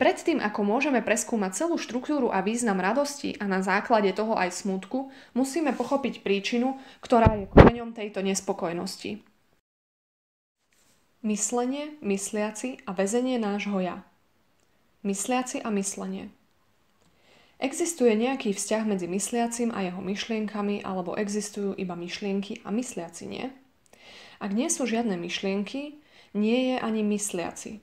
Predtým, ako môžeme preskúmať celú štruktúru a význam radosti a na základe toho aj smútku, musíme pochopiť príčinu, ktorá je koreňom tejto nespokojnosti. Myslenie, mysliaci a väzenie nášho ja. Mysliaci a myslenie. Existuje nejaký vzťah medzi mysliacim a jeho myšlienkami, alebo existujú iba myšlienky a mysliaci nie? Ak nie sú žiadne myšlienky, nie je ani mysliaci.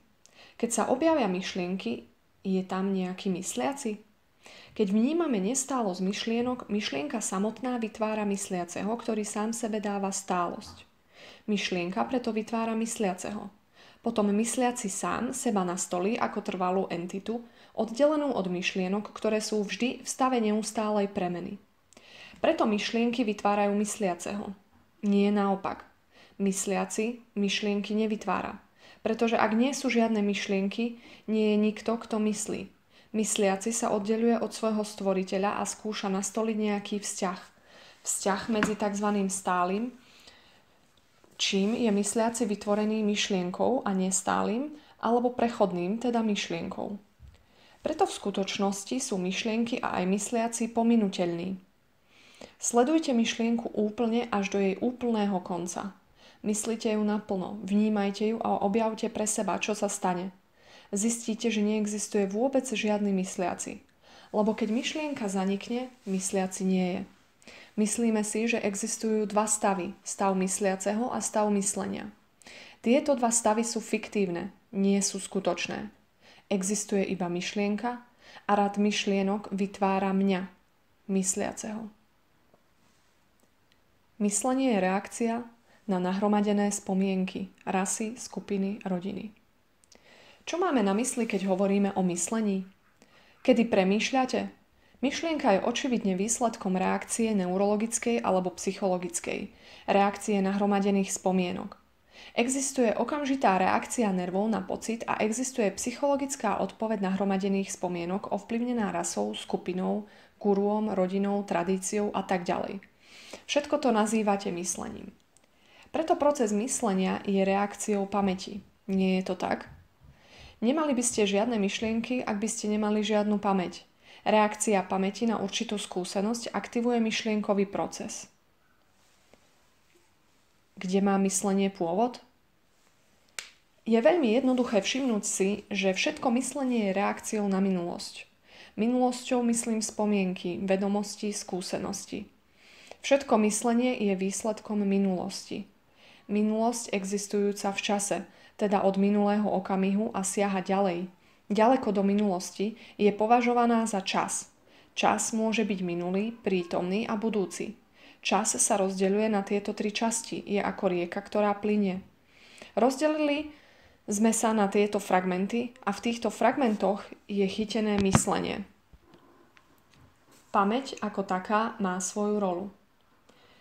Keď sa objavia myšlienky, je tam nejaký mysliaci? Keď vnímame nestálosť myšlienok, myšlienka samotná vytvára mysliaceho, ktorý sám sebe dáva stálosť. Myšlienka preto vytvára mysliaceho. Potom mysliaci sám seba nastolí ako trvalú entitu, oddelenú od myšlienok, ktoré sú vždy v stave neustálej premeny. Preto myšlienky vytvárajú mysliaceho. Nie naopak. Mysliaci myšlienky nevytvára. Pretože ak nie sú žiadne myšlienky, nie je nikto, kto myslí. Mysliaci sa oddeľuje od svojho stvoriteľa a skúša nastoliť nejaký vzťah. Vzťah medzi tzv. Stálym, čím je mysliaci vytvorený myšlienkou a nestálym, alebo prechodným, teda myšlienkou. Preto v skutočnosti sú myšlienky a aj mysliaci pominuteľní. Sledujte myšlienku úplne až do jej úplného konca. Myslite ju naplno, vnímajte ju a objavte pre seba, čo sa stane. Zistíte, že neexistuje vôbec žiadny mysliaci. Lebo keď myšlienka zanikne, mysliaci nie je. Myslíme si, že existujú dva stavy, stav mysliaceho a stav myslenia. Tieto dva stavy sú fiktívne, nie sú skutočné. Existuje iba myšlienka a rad myšlienok vytvára mňa, mysliaceho. Myslenie je reakcia na nahromadené spomienky, rasy, skupiny, rodiny. Čo máme na mysli, keď hovoríme o myslení? Kedy premýšľate? Myšlienka je očividne výsledkom reakcie neurologickej alebo psychologickej, reakcie nahromadených spomienok. Existuje okamžitá reakcia nervov na pocit a existuje psychologická odpoveď nahromadených spomienok ovplyvnená rasou, skupinou, guruom, rodinou, tradíciou a tak ďalej. Všetko to nazývate myslením. Preto proces myslenia je reakciou pamäti. Nie je to tak? Nemali by ste žiadne myšlienky, ak by ste nemali žiadnu pamäť. Reakcia pamäti na určitú skúsenosť aktivuje myšlienkový proces. Kde má myslenie pôvod? Je veľmi jednoduché všimnúť si, že všetko myslenie je reakciou na minulosť. Minulosťou myslím spomienky, vedomosti, skúsenosti. Všetko myslenie je výsledkom minulosti. Minulosť existujúca v čase, teda od minulého okamihu a siaha ďalej. Ďaleko do minulosti je považovaná za čas. Čas môže byť minulý, prítomný a budúci. Čas sa rozdeľuje na tieto tri časti, je ako rieka, ktorá plynie. Rozdelili sme sa na tieto fragmenty a v týchto fragmentoch je chytené myslenie. Pamäť ako taká má svoju rolu.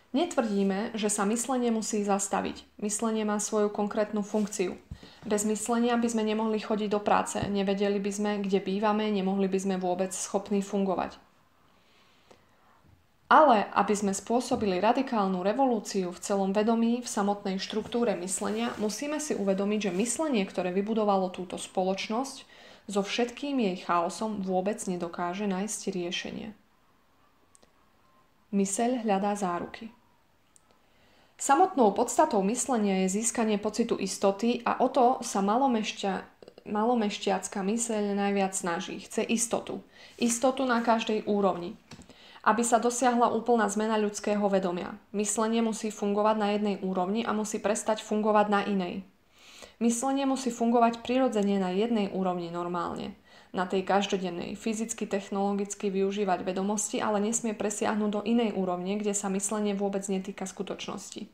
Netvrdíme, že sa myslenie musí zastaviť. Myslenie má svoju konkrétnu funkciu. Bez myslenia by sme nemohli chodiť do práce, nevedeli by sme, kde bývame, nemohli by sme vôbec schopní fungovať. Ale aby sme spôsobili radikálnu revolúciu v celom vedomí, v samotnej štruktúre myslenia, musíme si uvedomiť, že myslenie, ktoré vybudovalo túto spoločnosť, so všetkým jej chaosom vôbec nedokáže nájsť riešenie. Myseľ hľadá záruky. Samotnou podstatou myslenia je získanie pocitu istoty a o to sa malomešťacká myseľ najviac snaží. Chce istotu. Istotu na každej úrovni. Aby sa dosiahla úplná zmena ľudského vedomia. Myslenie musí fungovať na jednej úrovni a musí prestať fungovať na inej. Myslenie musí fungovať prirodzene na jednej úrovni normálne. Na tej každodennej, fyzicky, technologicky využívať vedomosti, ale nesmie presiahnuť do inej úrovne, kde sa myslenie vôbec netýka skutočnosti.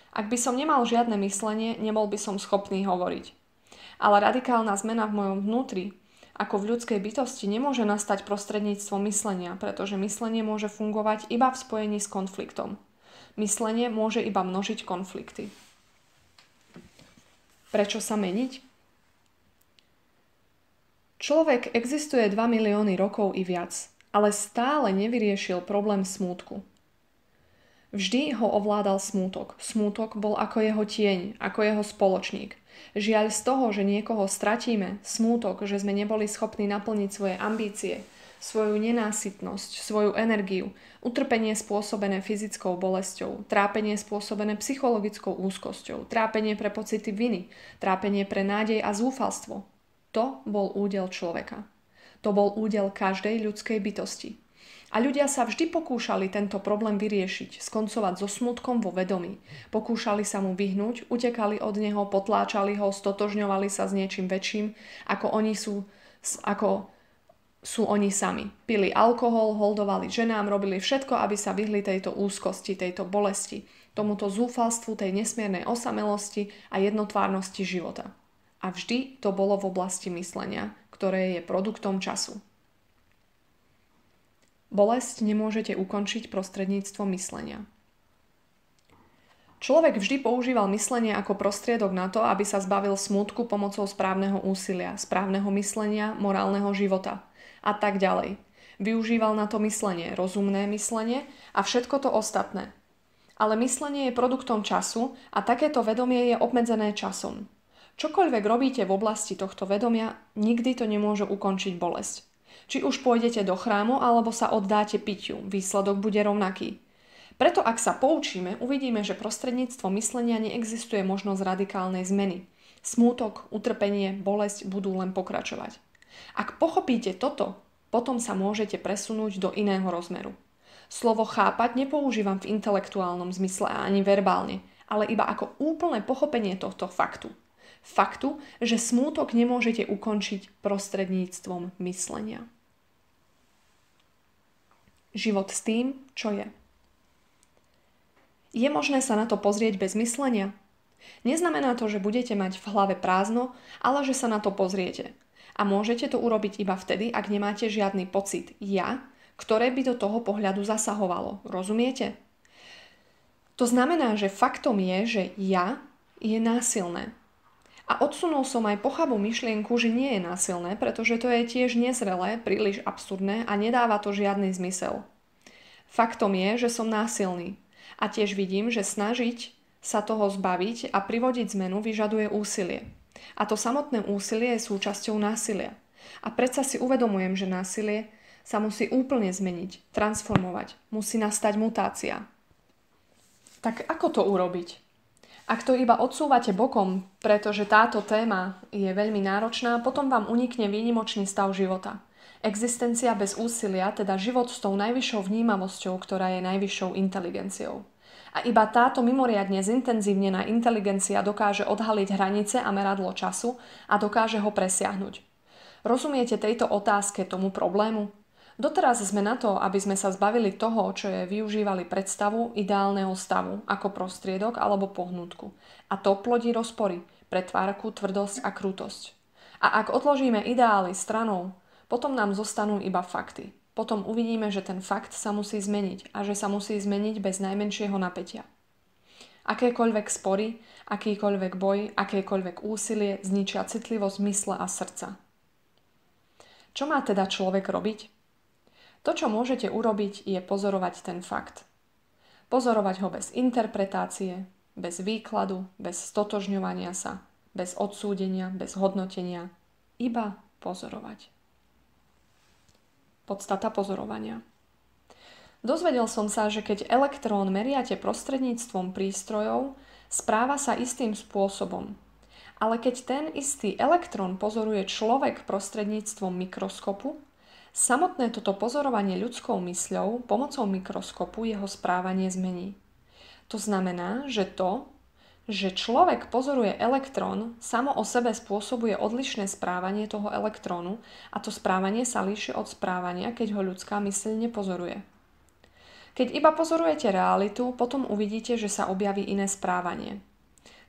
Ak by som nemal žiadne myslenie, nebol by som schopný hovoriť. Ale radikálna zmena v mojom vnútri, ako v ľudskej bytosti, nemôže nastať prostredníctvom myslenia, pretože myslenie môže fungovať iba v spojení s konfliktom. Myslenie môže iba množiť konflikty. Prečo sa meniť? Človek existuje 2 milióny rokov i viac, ale stále nevyriešil problém smútku. Vždy ho ovládal smútok. Smútok bol ako jeho tieň, ako jeho spoločník. Žiaľ z toho, že niekoho stratíme, smútok, že sme neboli schopní naplniť svoje ambície, svoju nenásytnosť, svoju energiu, utrpenie spôsobené fyzickou bolesťou, trápenie spôsobené psychologickou úzkosťou, trápenie pre pocity viny, trápenie pre nádej a zúfalstvo. To bol údel človeka. To bol údel každej ľudskej bytosti. A ľudia sa vždy pokúšali tento problém vyriešiť, skoncovať so smutkom vo vedomí. Pokúšali sa mu vyhnúť, utekali od neho, potláčali ho, stotožňovali sa s niečím väčším, ako sú oni sami. Pili alkohol, holdovali ženám, robili všetko, aby sa vyhli tejto úzkosti, tejto bolesti, tomuto zúfalstvu, tej nesmiernej osamelosti a jednotvárnosti života. A vždy to bolo v oblasti myslenia, ktoré je produktom času. Bolesť nemôžete ukončiť prostredníctvom myslenia. Človek vždy používal myslenie ako prostriedok na to, aby sa zbavil smútku pomocou správneho úsilia, správneho myslenia, morálneho života a tak ďalej. Využíval na to myslenie, rozumné myslenie a všetko to ostatné. Ale myslenie je produktom času a takéto vedomie je obmedzené časom. Čokoľvek robíte v oblasti tohto vedomia, nikdy to nemôže ukončiť bolesť. Či už pôjdete do chrámu, alebo sa oddáte pitiu, výsledok bude rovnaký. Preto ak sa poučíme, uvidíme, že prostredníctvom myslenia neexistuje možnosť radikálnej zmeny. Smútok, utrpenie, bolesť budú len pokračovať. Ak pochopíte toto, potom sa môžete presunúť do iného rozmeru. Slovo chápať nepoužívam v intelektuálnom zmysle a ani verbálne, ale iba ako úplné pochopenie tohto faktu. Faktu, že smútok nemôžete ukončiť prostredníctvom myslenia. Život s tým, čo je. Je možné sa na to pozrieť bez myslenia? Neznamená to, že budete mať v hlave prázdno, ale že sa na to pozriete. A môžete to urobiť iba vtedy, ak nemáte žiadny pocit ja, ktoré by do toho pohľadu zasahovalo. Rozumiete? To znamená, že faktom je, že ja je násilné. A odsunul som aj pochabú myšlienku, že nie je násilné, pretože to je tiež nezrelé, príliš absurdné a nedáva to žiadny zmysel. Faktom je, že som násilný. A tiež vidím, že snažiť sa toho zbaviť a privodiť zmenu vyžaduje úsilie. A to samotné úsilie je súčasťou násilia. A predsa si uvedomujem, že násilie sa musí úplne zmeniť, transformovať. Musí nastať mutácia. Tak ako to urobiť? Ak to iba odsúvate bokom, pretože táto téma je veľmi náročná, potom vám unikne výnimočný stav života. Existencia bez úsilia, teda život s tou najvyššou vnímavosťou, ktorá je najvyššou inteligenciou. A iba táto mimoriadne zintenzívnená inteligencia dokáže odhaliť hranice a meradlo času a dokáže ho presiahnuť. Rozumiete tejto otázke, tomu problému? Doteraz sme na to, aby sme sa zbavili toho, čo je využívali predstavu ideálneho stavu ako prostriedok alebo pohnutku. A to plodí rozpory, pretvárku, tvrdosť a krutosť. A ak odložíme ideály stranou, potom nám zostanú iba fakty. Potom uvidíme, že ten fakt sa musí zmeniť a že sa musí zmeniť bez najmenšieho napätia. Akékoľvek spory, akýkoľvek boj, akékoľvek úsilie zničia citlivosť mysle a srdca. Čo má teda človek robiť? To, čo môžete urobiť, je pozorovať ten fakt. Pozorovať ho bez interpretácie, bez výkladu, bez stotožňovania sa, bez odsúdenia, bez hodnotenia. Iba pozorovať. Podstata pozorovania. Dozvedel som sa, že keď elektrón meriate prostredníctvom prístrojov, správa sa istým spôsobom. Ale keď ten istý elektrón pozoruje človek prostredníctvom mikroskopu, samotné toto pozorovanie ľudskou mysľou pomocou mikroskopu jeho správanie zmení. To znamená, že že človek pozoruje elektrón, samo o sebe spôsobuje odlišné správanie toho elektrónu a to správanie sa líši od správania, keď ho ľudská myseľ nepozoruje. Keď iba pozorujete realitu, potom uvidíte, že sa objaví iné správanie.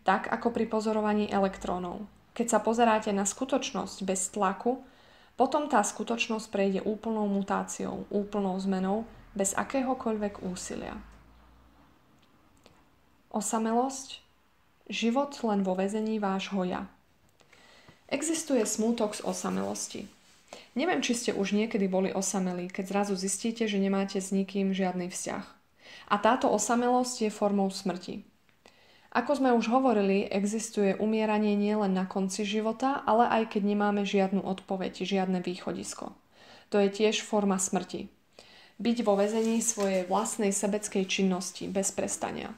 Tak ako pri pozorovaní elektrónov. Keď sa pozeráte na skutočnosť bez tlaku, potom tá skutočnosť prejde úplnou mutáciou, úplnou zmenou, bez akéhokoľvek úsilia. Osamelosť. Život len vo väzení vášho ja. Existuje smútok z osamelosti. Neviem, či ste už niekedy boli osamelí, keď zrazu zistíte, že nemáte s nikým žiadny vzťah. A táto osamelosť je formou smrti. Ako sme už hovorili, existuje umieranie nielen na konci života, ale aj keď nemáme žiadnu odpoveď, žiadne východisko. To je tiež forma smrti. Byť vo väzení svojej vlastnej sebeckej činnosti bez prestania.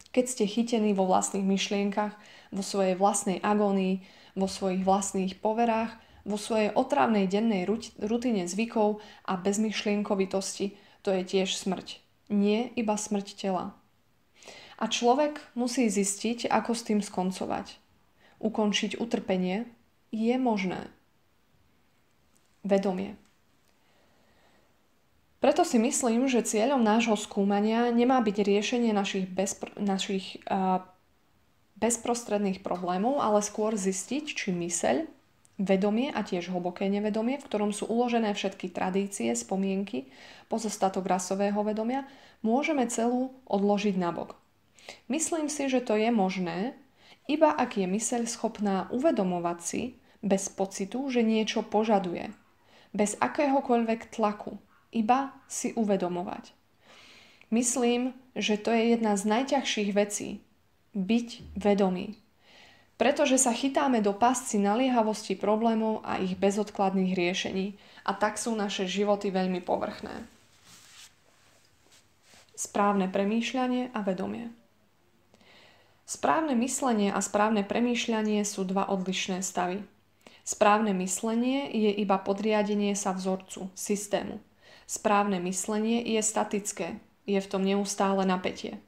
Keď ste chytení vo vlastných myšlienkach, vo svojej vlastnej agónii, vo svojich vlastných poverách, vo svojej otrávnej dennej rutine zvykov a bezmyšlienkovitosti, to je tiež smrť. Nie iba smrť tela. A človek musí zistiť, ako s tým skoncovať. Ukončiť utrpenie je možné. Vedomie. Preto si myslím, že cieľom nášho skúmania nemá byť riešenie našich bezprostredných problémov, ale skôr zistiť, či myseľ, vedomie a tiež hlboké nevedomie, v ktorom sú uložené všetky tradície, spomienky, pozostatok rasového vedomia, môžeme celú odložiť nabok. Myslím si, že to je možné, iba ak je myseľ schopná uvedomovať si, bez pocitu, že niečo požaduje, bez akéhokoľvek tlaku, iba si uvedomovať. Myslím, že to je jedna z najťažších vecí, byť vedomý. Pretože sa chytáme do pásci naliehavosti problémov a ich bezodkladných riešení a tak sú naše životy veľmi povrchné. Správne premýšľanie a vedomie. Správne myslenie a správne premýšľanie sú dva odlišné stavy. Správne myslenie je iba podriadenie sa vzorcu, systému. Správne myslenie je statické, je v tom neustále napätie.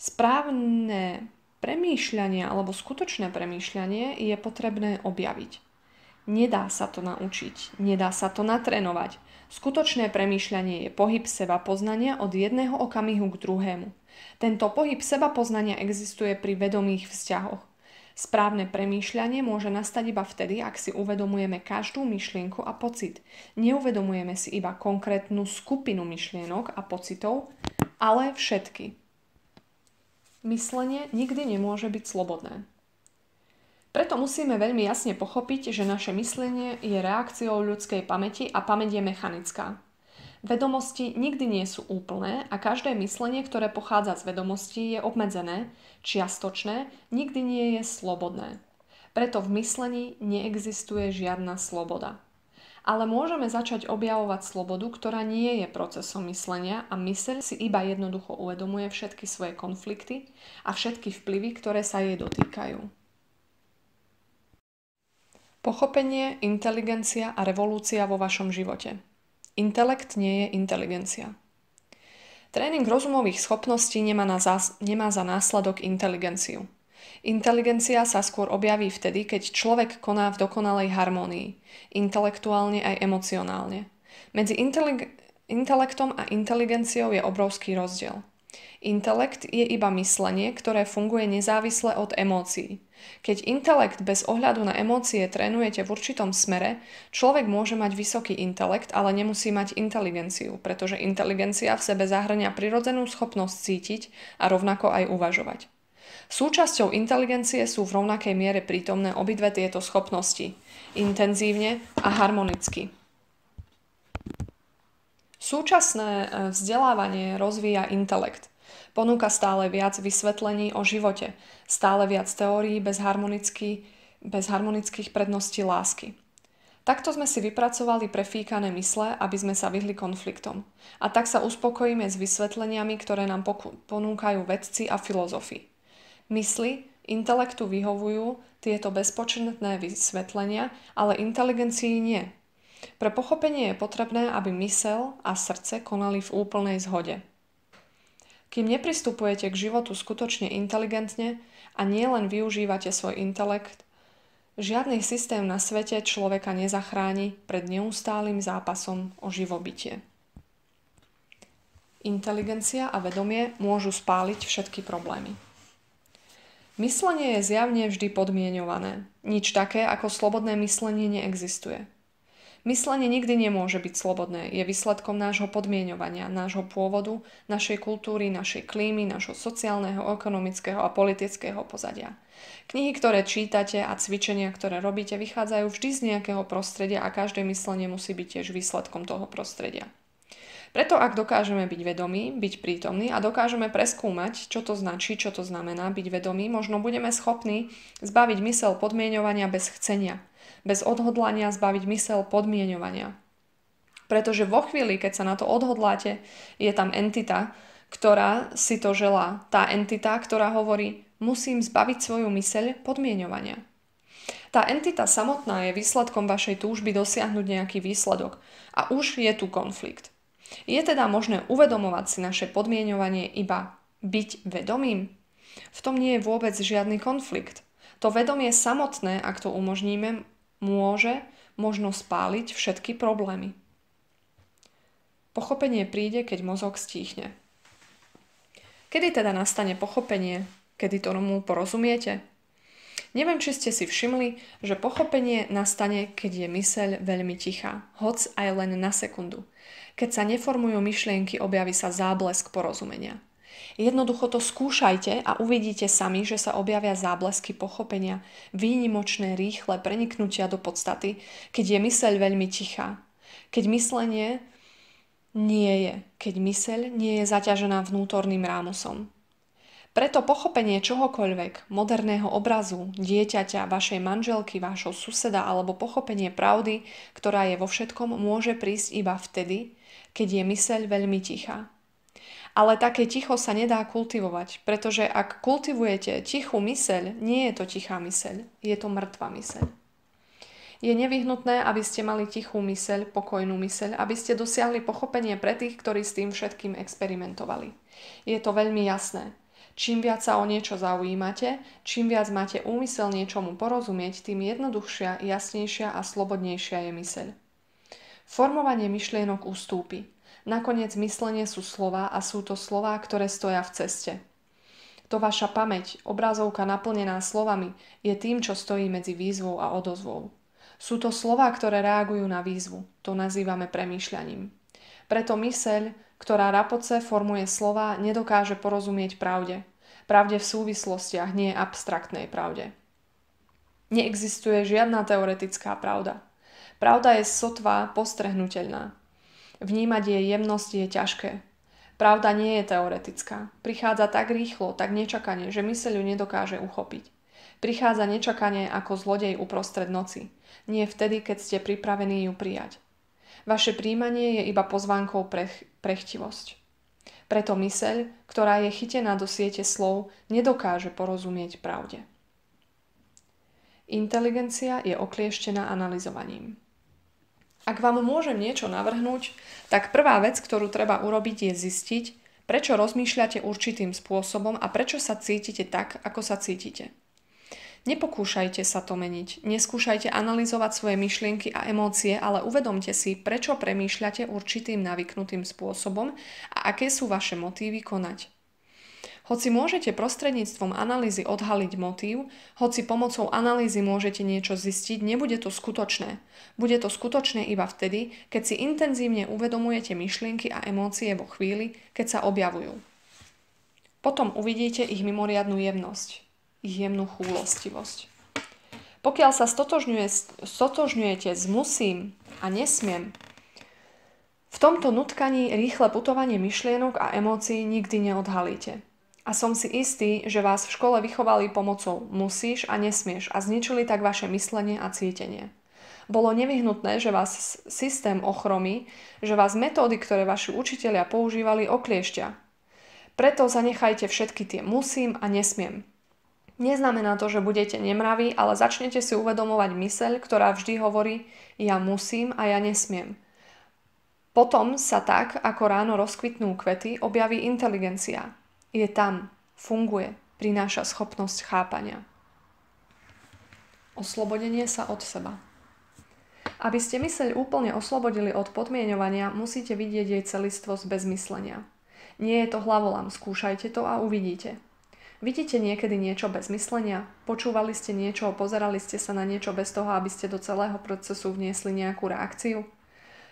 Správne premýšľanie alebo skutočné premýšľanie je potrebné objaviť. Nedá sa to naučiť, nedá sa to natrénovať. Skutočné premýšľanie je pohyb seba poznania od jedného okamihu k druhému. Tento pohyb seba poznania existuje pri vedomých vzťahoch. Správne premýšľanie môže nastať iba vtedy, ak si uvedomujeme každú myšlienku a pocit. Neuvedomujeme si iba konkrétnu skupinu myšlienok a pocitov, ale všetky. Myslenie nikdy nemôže byť slobodné. Preto musíme veľmi jasne pochopiť, že naše myslenie je reakciou ľudskej pamäti a pamäť je mechanická. Vedomosti nikdy nie sú úplné a každé myslenie, ktoré pochádza z vedomostí, je obmedzené, čiastočné, nikdy nie je slobodné. Preto v myslení neexistuje žiadna sloboda. Ale môžeme začať objavovať slobodu, ktorá nie je procesom myslenia a myseľ si iba jednoducho uvedomuje všetky svoje konflikty a všetky vplyvy, ktoré sa jej dotýkajú. Pochopenie, inteligencia a revolúcia vo vašom živote. Intelekt nie je inteligencia. Tréning rozumových schopností nemá za následok inteligenciu. Inteligencia sa skôr objaví vtedy, keď človek koná v dokonalej harmónii, intelektuálne aj emocionálne. Medzi intelektom a inteligenciou je obrovský rozdiel. Intelekt je iba myslenie, ktoré funguje nezávisle od emócií. Keď intelekt bez ohľadu na emócie trénujete v určitom smere, človek môže mať vysoký intelekt, ale nemusí mať inteligenciu, pretože inteligencia v sebe zahŕňa prirodzenú schopnosť cítiť a rovnako aj uvažovať. Súčasťou inteligencie sú v rovnakej miere prítomné obidve tieto schopnosti, intenzívne a harmonicky. Súčasné vzdelávanie rozvíja intelekt. Ponúka stále viac vysvetlení o živote, stále viac teórií bez harmonických predností lásky. Takto sme si vypracovali prefíkané mysle, aby sme sa vyhli konfliktom. A tak sa uspokojíme s vysvetleniami, ktoré nám ponúkajú vedci a filozofi. Mysli, intelektu vyhovujú tieto bezpočetné vysvetlenia, ale inteligencii nie. Pre pochopenie je potrebné, aby myseľ a srdce konali v úplnej zhode. Kým nepristupujete k životu skutočne inteligentne a nielen využívate svoj intelekt, žiadny systém na svete človeka nezachráni pred neustálym zápasom o živobytie. Inteligencia a vedomie môžu spáliť všetky problémy. Myslenie je zjavne vždy podmienované. Nič také ako slobodné myslenie neexistuje. Myslenie nikdy nemôže byť slobodné, je výsledkom nášho podmieňovania, nášho pôvodu, našej kultúry, našej klímy, nášho sociálneho, ekonomického a politického pozadia. Knihy, ktoré čítate a cvičenia, ktoré robíte, vychádzajú vždy z nejakého prostredia a každé myslenie musí byť tiež výsledkom toho prostredia. Preto ak dokážeme byť vedomí, byť prítomní a dokážeme preskúmať, čo to značí, čo to znamená byť vedomí, možno budeme schopní zbaviť myseľ podmieňovania bez chcenia. Bez odhodlania zbaviť myseľ podmieňovania. Pretože vo chvíli, keď sa na to odhodláte, je tam entita, ktorá si to želá. Tá entita, ktorá hovorí, musím zbaviť svoju myseľ podmieňovania. Tá entita samotná je výsledkom vašej túžby dosiahnuť nejaký výsledok a už je tu konflikt. Je teda možné uvedomovať si naše podmieňovanie iba byť vedomým? V tom nie je vôbec žiadny konflikt. To vedomie samotné, ak to umožníme, môže možno spáliť všetky problémy. Pochopenie príde, keď mozog stíchne. Kedy teda nastane pochopenie? Kedy tomu porozumiete? Neviem, či ste si všimli, že pochopenie nastane, keď je myseľ veľmi tichá, hoc aj len na sekundu. Keď sa neformujú myšlienky, objaví sa záblesk porozumenia. Jednoducho to skúšajte a uvidíte sami, že sa objavia záblesky pochopenia, výnimočné, rýchle preniknutia do podstaty, keď je myseľ veľmi tichá. Keď myslenie nie je, keď myseľ nie je zaťažená vnútorným rámusom. Preto pochopenie čohokoľvek, moderného obrazu, dieťaťa, vašej manželky, vášho suseda alebo pochopenie pravdy, ktorá je vo všetkom, môže prísť iba vtedy, keď je myseľ veľmi tichá. Ale také ticho sa nedá kultivovať, pretože ak kultivujete tichú myseľ, nie je to tichá myseľ, je to mŕtva myseľ. Je nevyhnutné, aby ste mali tichú myseľ, pokojnú myseľ, aby ste dosiahli pochopenie pre tých, ktorí s tým všetkým experimentovali. Je to veľmi jasné. Čím viac sa o niečo zaujímate, čím viac máte úmysel niečomu porozumieť, tým jednoduchšia, jasnejšia a slobodnejšia je myseľ. Formovanie myšlienok ustúpi. Nakoniec myslenie sú slová a sú to slová, ktoré stoja v ceste. To vaša pamäť, obrazovka naplnená slovami, je tým, čo stojí medzi výzvou a odozvou. Sú to slová, ktoré reagujú na výzvu. To nazývame premýšľaním. Preto myseľ, ktorá rapoce formuje slová, nedokáže porozumieť pravde. Pravde v súvislostiach, nie abstraktnej pravde. Neexistuje žiadna teoretická pravda. Pravda je sotva postrehnuteľná. Vnímať jej jemnosť je ťažké. Pravda nie je teoretická. Prichádza tak rýchlo, tak nečakane, že myseľ ju nedokáže uchopiť. Prichádza nečakane ako zlodej uprostred noci. Nie vtedy, keď ste pripravení ju prijať. Vaše príjmanie je iba pozvánkou pre chtivosť. Preto myseľ, ktorá je chytená do siete slov, nedokáže porozumieť pravde. Inteligencia je oklieštená analyzovaním. Ak vám môžem niečo navrhnúť, tak prvá vec, ktorú treba urobiť, je zistiť, prečo rozmýšľate určitým spôsobom a prečo sa cítite tak, ako sa cítite. Nepokúšajte sa to meniť, neskúšajte analyzovať svoje myšlienky a emócie, ale uvedomte si, prečo premýšľate určitým navyknutým spôsobom a aké sú vaše motívy konať. Hoci môžete prostredníctvom analýzy odhaliť motív, hoci pomocou analýzy môžete niečo zistiť, nebude to skutočné. Bude to skutočné iba vtedy, keď si intenzívne uvedomujete myšlienky a emócie vo chvíli, keď sa objavujú. Potom uvidíte ich mimoriadnu jemnosť, ich jemnú chúlostivosť. Pokiaľ sa stotožňujete s musím a nesmiem, v tomto nutkaní rýchle putovanie myšlienok a emócií nikdy neodhalíte. A som si istý, že vás v škole vychovali pomocou musíš a nesmieš a zničili tak vaše myslenie a cítenie. Bolo nevyhnutné, že vás systém ochromí, že vás metódy, ktoré vaši učitelia používali, okliešťa. Preto zanechajte všetky tie musím a nesmiem. Neznamená to, že budete nemraví, ale začnete si uvedomovať myseľ, ktorá vždy hovorí ja musím a ja nesmiem. Potom sa tak, ako ráno rozkvitnú kvety, objaví inteligencia. Je tam, funguje, prináša schopnosť chápania. Oslobodenie sa od seba. Aby ste myseľ úplne oslobodili od podmieňovania, musíte vidieť jej celistvosť bez myslenia. Nie je to hlavolám, skúšajte to a uvidíte. Vidíte niekedy niečo bez myslenia? Počúvali ste niečo, pozerali ste sa na niečo bez toho, aby ste do celého procesu vniesli nejakú reakciu?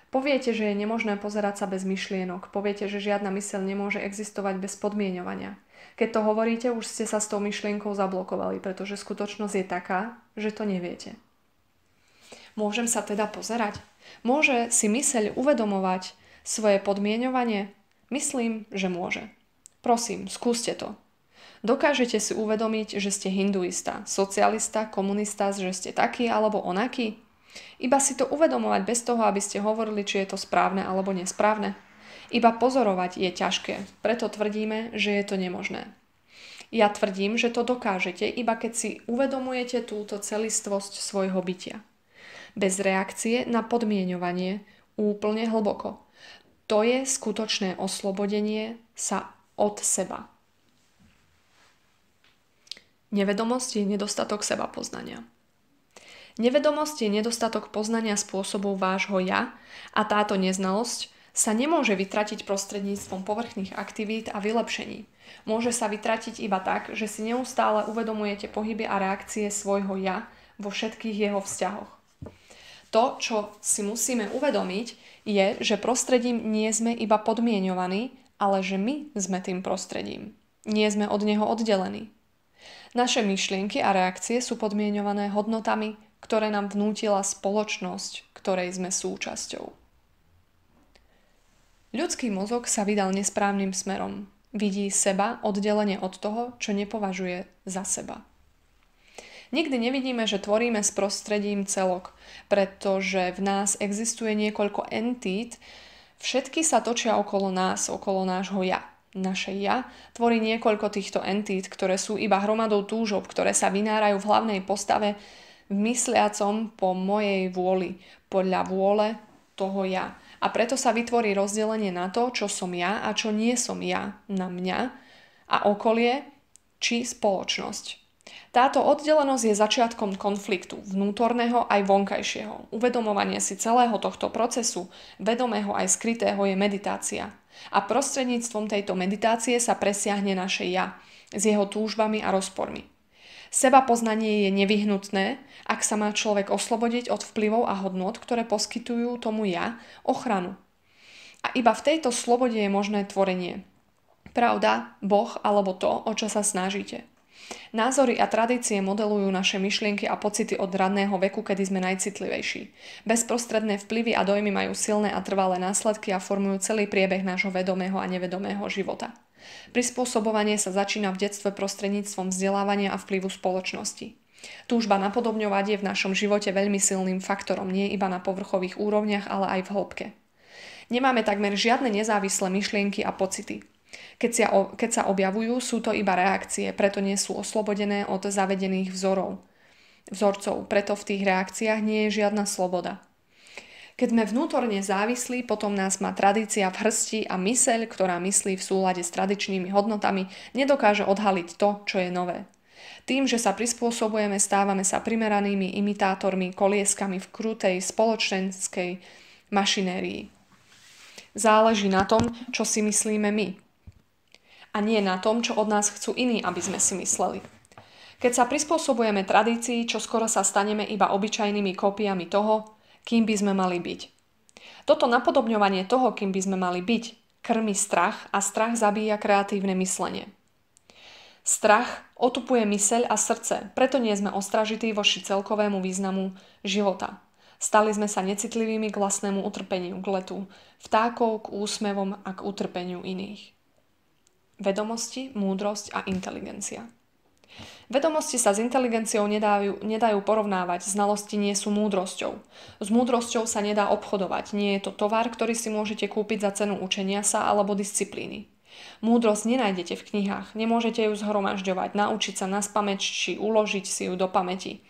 Poviete, že je nemožné pozerať sa bez myšlienok. Poviete, že žiadna myseľ nemôže existovať bez podmieňovania. Keď to hovoríte, už ste sa s tou myšlienkou zablokovali, pretože skutočnosť je taká, že to neviete. Môžem sa teda pozerať? Môže si myseľ uvedomovať svoje podmieňovanie? Myslím, že môže. Prosím, skúste to. Dokážete si uvedomiť, že ste hinduista, socialista, komunista, že ste taký alebo onaký? Iba si to uvedomovať bez toho, aby ste hovorili, či je to správne alebo nesprávne. Iba pozorovať je ťažké, preto tvrdíme, že je to nemožné. Ja tvrdím, že to dokážete, iba keď si uvedomujete túto celistvosť svojho bytia. Bez reakcie na podmieňovanie, úplne hlboko. To je skutočné oslobodenie sa od seba. Nevedomosť je nedostatok sebapoznania. Nevedomosť je nedostatok poznania spôsobov vášho ja a táto neznalosť sa nemôže vytratiť prostredníctvom povrchných aktivít a vylepšení. Môže sa vytratiť iba tak, že si neustále uvedomujete pohyby a reakcie svojho ja vo všetkých jeho vzťahoch. To, čo si musíme uvedomiť, je, že prostredím nie sme iba podmienovaní, ale že my sme tým prostredím. Nie sme od neho oddelení. Naše myšlienky a reakcie sú podmienované hodnotami, ktoré nám vnútila spoločnosť, ktorej sme súčasťou. Ľudský mozog sa vydal nesprávnym smerom. Vidí seba oddelenie od toho, čo nepovažuje za seba. Nikdy nevidíme, že tvoríme s prostredím celok, pretože v nás existuje niekoľko entít, všetky sa točia okolo nás, okolo nášho ja. Naše ja tvorí niekoľko týchto entít, ktoré sú iba hromadou túžob, ktoré sa vynárajú v hlavnej postave v mysliacom po mojej vôli, podľa vôle toho ja. A preto sa vytvorí rozdelenie na to, čo som ja a čo nie som ja, na mňa a okolie či spoločnosť. Táto oddelenosť je začiatkom konfliktu, vnútorného aj vonkajšieho. Uvedomovanie si celého tohto procesu, vedomého aj skrytého, je meditácia. A prostredníctvom tejto meditácie sa presiahne naše ja s jeho túžbami a rozpormi. Seba poznanie je nevyhnutné, ak sa má človek oslobodiť od vplyvov a hodnôt, ktoré poskytujú tomu ja ochranu. A iba v tejto slobode je možné tvorenie. Pravda, Boh alebo to, o čo sa snažíte. Názory a tradície modelujú naše myšlienky a pocity od ranného veku, kedy sme najcitlivejší. Bezprostredné vplyvy a dojmy majú silné a trvalé následky a formujú celý priebeh nášho vedomého a nevedomého života. Prispôsobovanie sa začína v detstve prostredníctvom vzdelávania a vplyvu spoločnosti. Túžba napodobňovať je v našom živote veľmi silným faktorom, nie iba na povrchových úrovniach, ale aj v hĺbke. Nemáme takmer žiadne nezávislé myšlienky a pocity. Keď sa objavujú, sú to iba reakcie, preto nie sú oslobodené od zavedených vzorcov, preto v tých reakciách nie je žiadna sloboda. Keď sme vnútorne závislí, potom nás má tradícia v hrsti a myseľ, ktorá myslí v súlade s tradičnými hodnotami, nedokáže odhaliť to, čo je nové. Tým, že sa prispôsobujeme, stávame sa primeranými imitátormi, kolieskami v krutej spoločenskej mašinérii. Záleží na tom, čo si myslíme my. A a nie na tom, čo od nás chcú iní, aby sme si mysleli. Keď sa prispôsobujeme tradícii, čo skoro sa staneme iba obyčajnými kópiami toho, kým by sme mali byť. Toto napodobňovanie toho, kým by sme mali byť, krmi strach a strach zabíja kreatívne myslenie. Strach otupuje myseľ a srdce, preto nie sme ostražití voči celkovému významu života. Stali sme sa necitlivými k vlastnému utrpeniu, k letu vtákov, k úsmevom a k utrpeniu iných. Vedomosti, múdrosť a inteligencia. Vedomosti sa s inteligenciou nedajú porovnávať, znalosti nie sú múdrosťou. S múdrosťou sa nedá obchodovať, nie je to tovar, ktorý si môžete kúpiť za cenu učenia sa alebo disciplíny. Múdrosť nenájdete v knihách, nemôžete ju zhromažďovať, naučiť sa naspamäť či uložiť si ju do pamäti.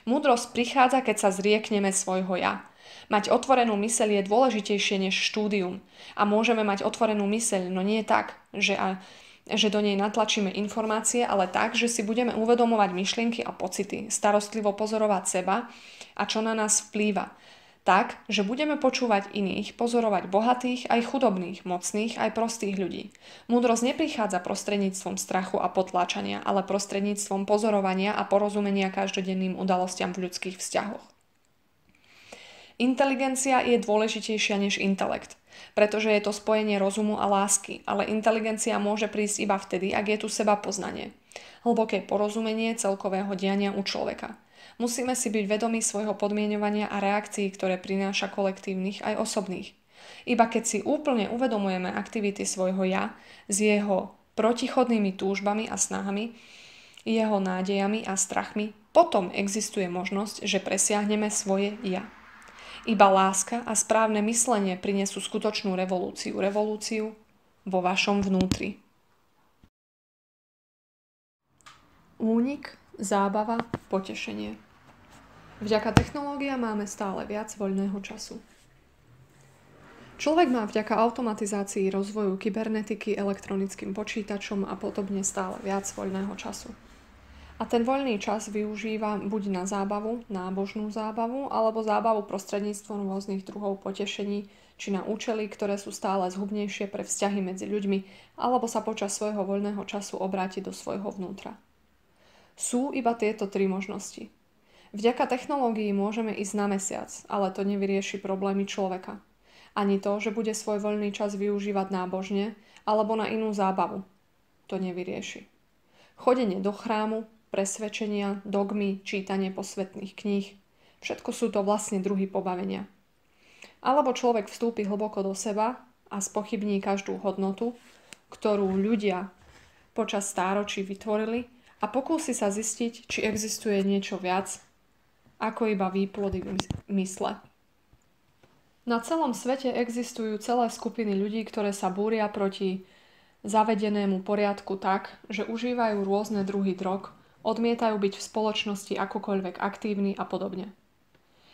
Múdrosť prichádza, keď sa zriekneme svojho ja. Mať otvorenú myseľ je dôležitejšie než štúdium a môžeme mať otvorenú myseľ, no nie tak, že do nej natlačíme informácie, ale tak, že si budeme uvedomovať myšlienky a pocity, starostlivo pozorovať seba a čo na nás vplýva. Tak, že budeme počúvať iných, pozorovať bohatých, aj chudobných, mocných, aj prostých ľudí. Múdrosť neprichádza prostredníctvom strachu a potláčania, ale prostredníctvom pozorovania a porozumenia každodenným udalostiam v ľudských vzťahoch. Inteligencia je dôležitejšia než intelekt, pretože je to spojenie rozumu a lásky, ale inteligencia môže prísť iba vtedy, ak je tu seba poznanie, hlboké porozumenie celkového diania u človeka. Musíme si byť vedomí svojho podmieňovania a reakcií, ktoré prináša kolektívnych aj osobných. Iba keď si úplne uvedomujeme aktivity svojho ja s jeho protichodnými túžbami a snahami, jeho nádejami a strachmi, potom existuje možnosť, že presiahneme svoje ja. Iba láska a správne myslenie prinesú skutočnú revolúciu vo vašom vnútri. Únik, zábava, potešenie. Vďaka technológiám máme stále viac voľného času. Človek má vďaka automatizácii, rozvoju kybernetiky, elektronickým počítačom a podobne stále viac voľného času. A ten voľný čas využíva buď na zábavu, nábožnú zábavu, alebo zábavu prostredníctvom rôznych druhov potešení, či na účely, ktoré sú stále zhubnejšie pre vzťahy medzi ľuďmi, alebo sa počas svojho voľného času obráti do svojho vnútra. Sú iba tieto tri možnosti. Vďaka technológii môžeme ísť na mesiac, ale to nevyrieši problémy človeka. Ani to, že bude svoj voľný čas využívať nábožne, alebo na inú zábavu. To nevyrieši. Chodenie do chrámu, presvedčenia, dogmy, čítanie posvetných kníh. Všetko sú to vlastne druhy pobavenia. Alebo človek vstúpi hlboko do seba a spochybní každú hodnotu, ktorú ľudia počas stáročí vytvorili a pokúsi sa zistiť, či existuje niečo viac ako iba výplody mysle. Na celom svete existujú celé skupiny ľudí, ktoré sa búria proti zavedenému poriadku tak, že užívajú rôzne druhy drog, odmietajú byť v spoločnosti akokoľvek aktívni a podobne.